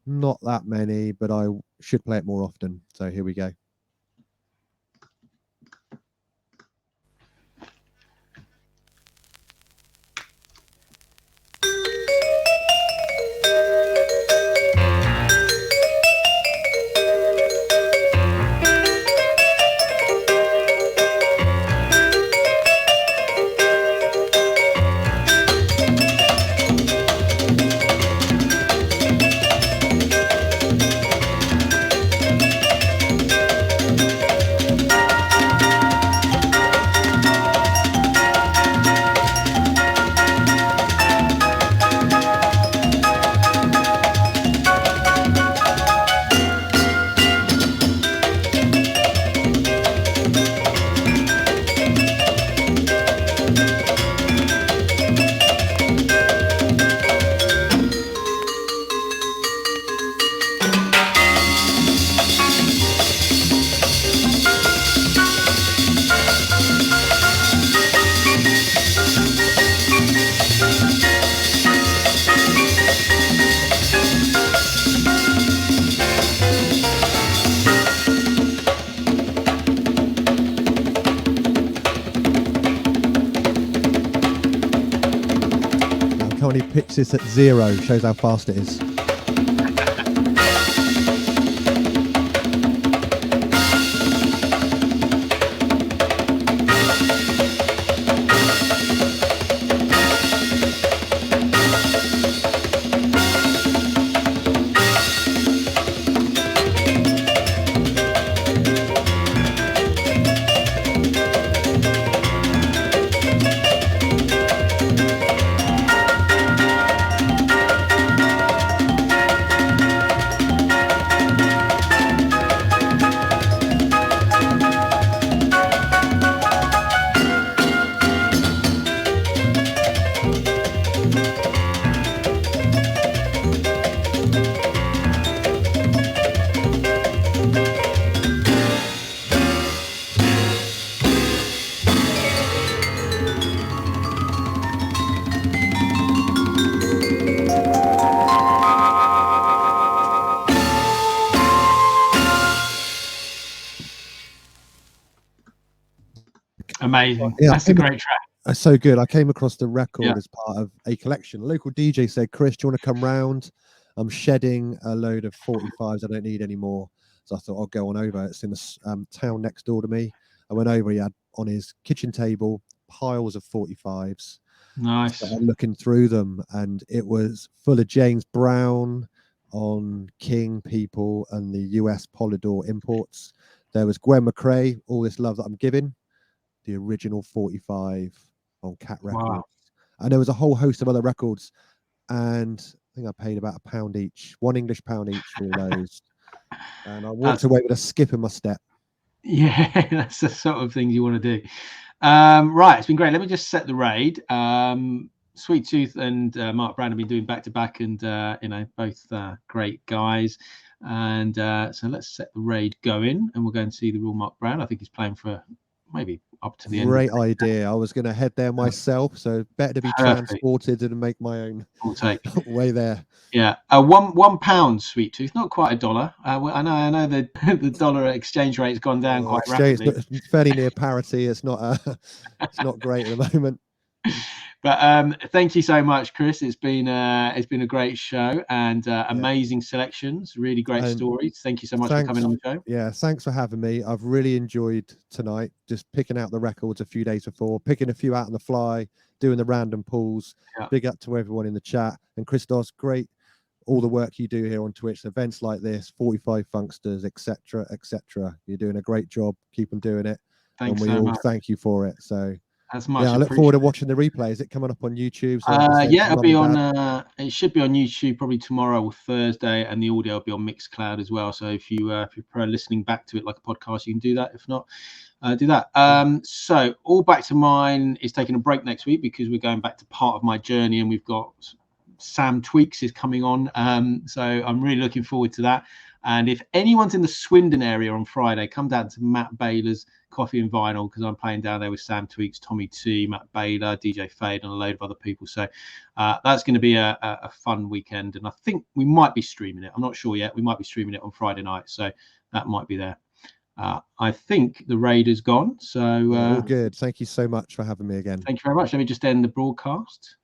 not that many, but I should play it more often. So here we go. Pitch this at 0, shows how fast it is. amazing. Yeah, That's a great track. That's so good. I came across the record Yeah. as part of a collection. A local DJ said, Chris, do you want to come round? I'm shedding a load of 45s. I don't need any more. So I thought I'll go on over. It's in the town next door to me. I went over. He had on his kitchen table piles of 45s. Nice. Started looking through them, and it was full of James Brown on King People and the US Polydor imports. There was Gwen McRae, All This Love That I'm Giving, the original 45 on Cat Records. Wow. And there was a whole host of other records, and I think I paid about £1 each, £1 English each for all those. And I walked away with a skip in my step. Yeah, that's the sort of things you want to do. Right, it's been great. Let me just set the raid. Sweet Tooth and Mark Brown have been doing back-to-back, and both great guys. And so let's set the raid going, and we'll go and see the real Mark Brown. I think he's playing for maybe up to the end. Great idea. I was going to head there myself, so better to be transported and make my own way there. Yeah, £1, Sweet Tooth, not quite $1. I know the dollar exchange rate has gone down quite rapidly. It's fairly near parity. It's not it's not great at the moment. But thank you so much, Chris. It's been a great show, and amazing selections, really great stories. Thank you so much for coming on the show. Yeah, thanks for having me. I've really enjoyed tonight, just picking out the records a few days before, picking a few out on the fly, doing the random pulls. Yeah. Big up to everyone in the chat. And Criztoz, great, all the work you do here on Twitch, events like this, 45 Funksters, etc., etc. You're doing a great job. Keep on doing it. Thanks and we all thank you for it. So that's much. Yeah, I look forward to watching the replay. Is it coming up on YouTube? So yeah, it'll be on. It should be on YouTube probably tomorrow or Thursday, and the audio will be on Mixcloud as well. So if you prefer listening back to it like a podcast, you can do that. If not, do that. So All Back to Mine is taking a break next week because we're going back to part of my journey, and we've got Sam Tweaks is coming on. So I'm really looking forward to that. And if anyone's in the Swindon area on Friday, come down to Matt Baylor's Coffee and Vinyl, because I'm playing down there with Sam Tweaks, Tommy T, Matt Baylor, DJ Fade, and a load of other people. So that's going to be a fun weekend. And I think we might be streaming it. I'm not sure yet. We might be streaming it on Friday night. So that might be there. I think the raid is gone. So all good. Thank you so much for having me again. Thank you very much. Let me just end the broadcast.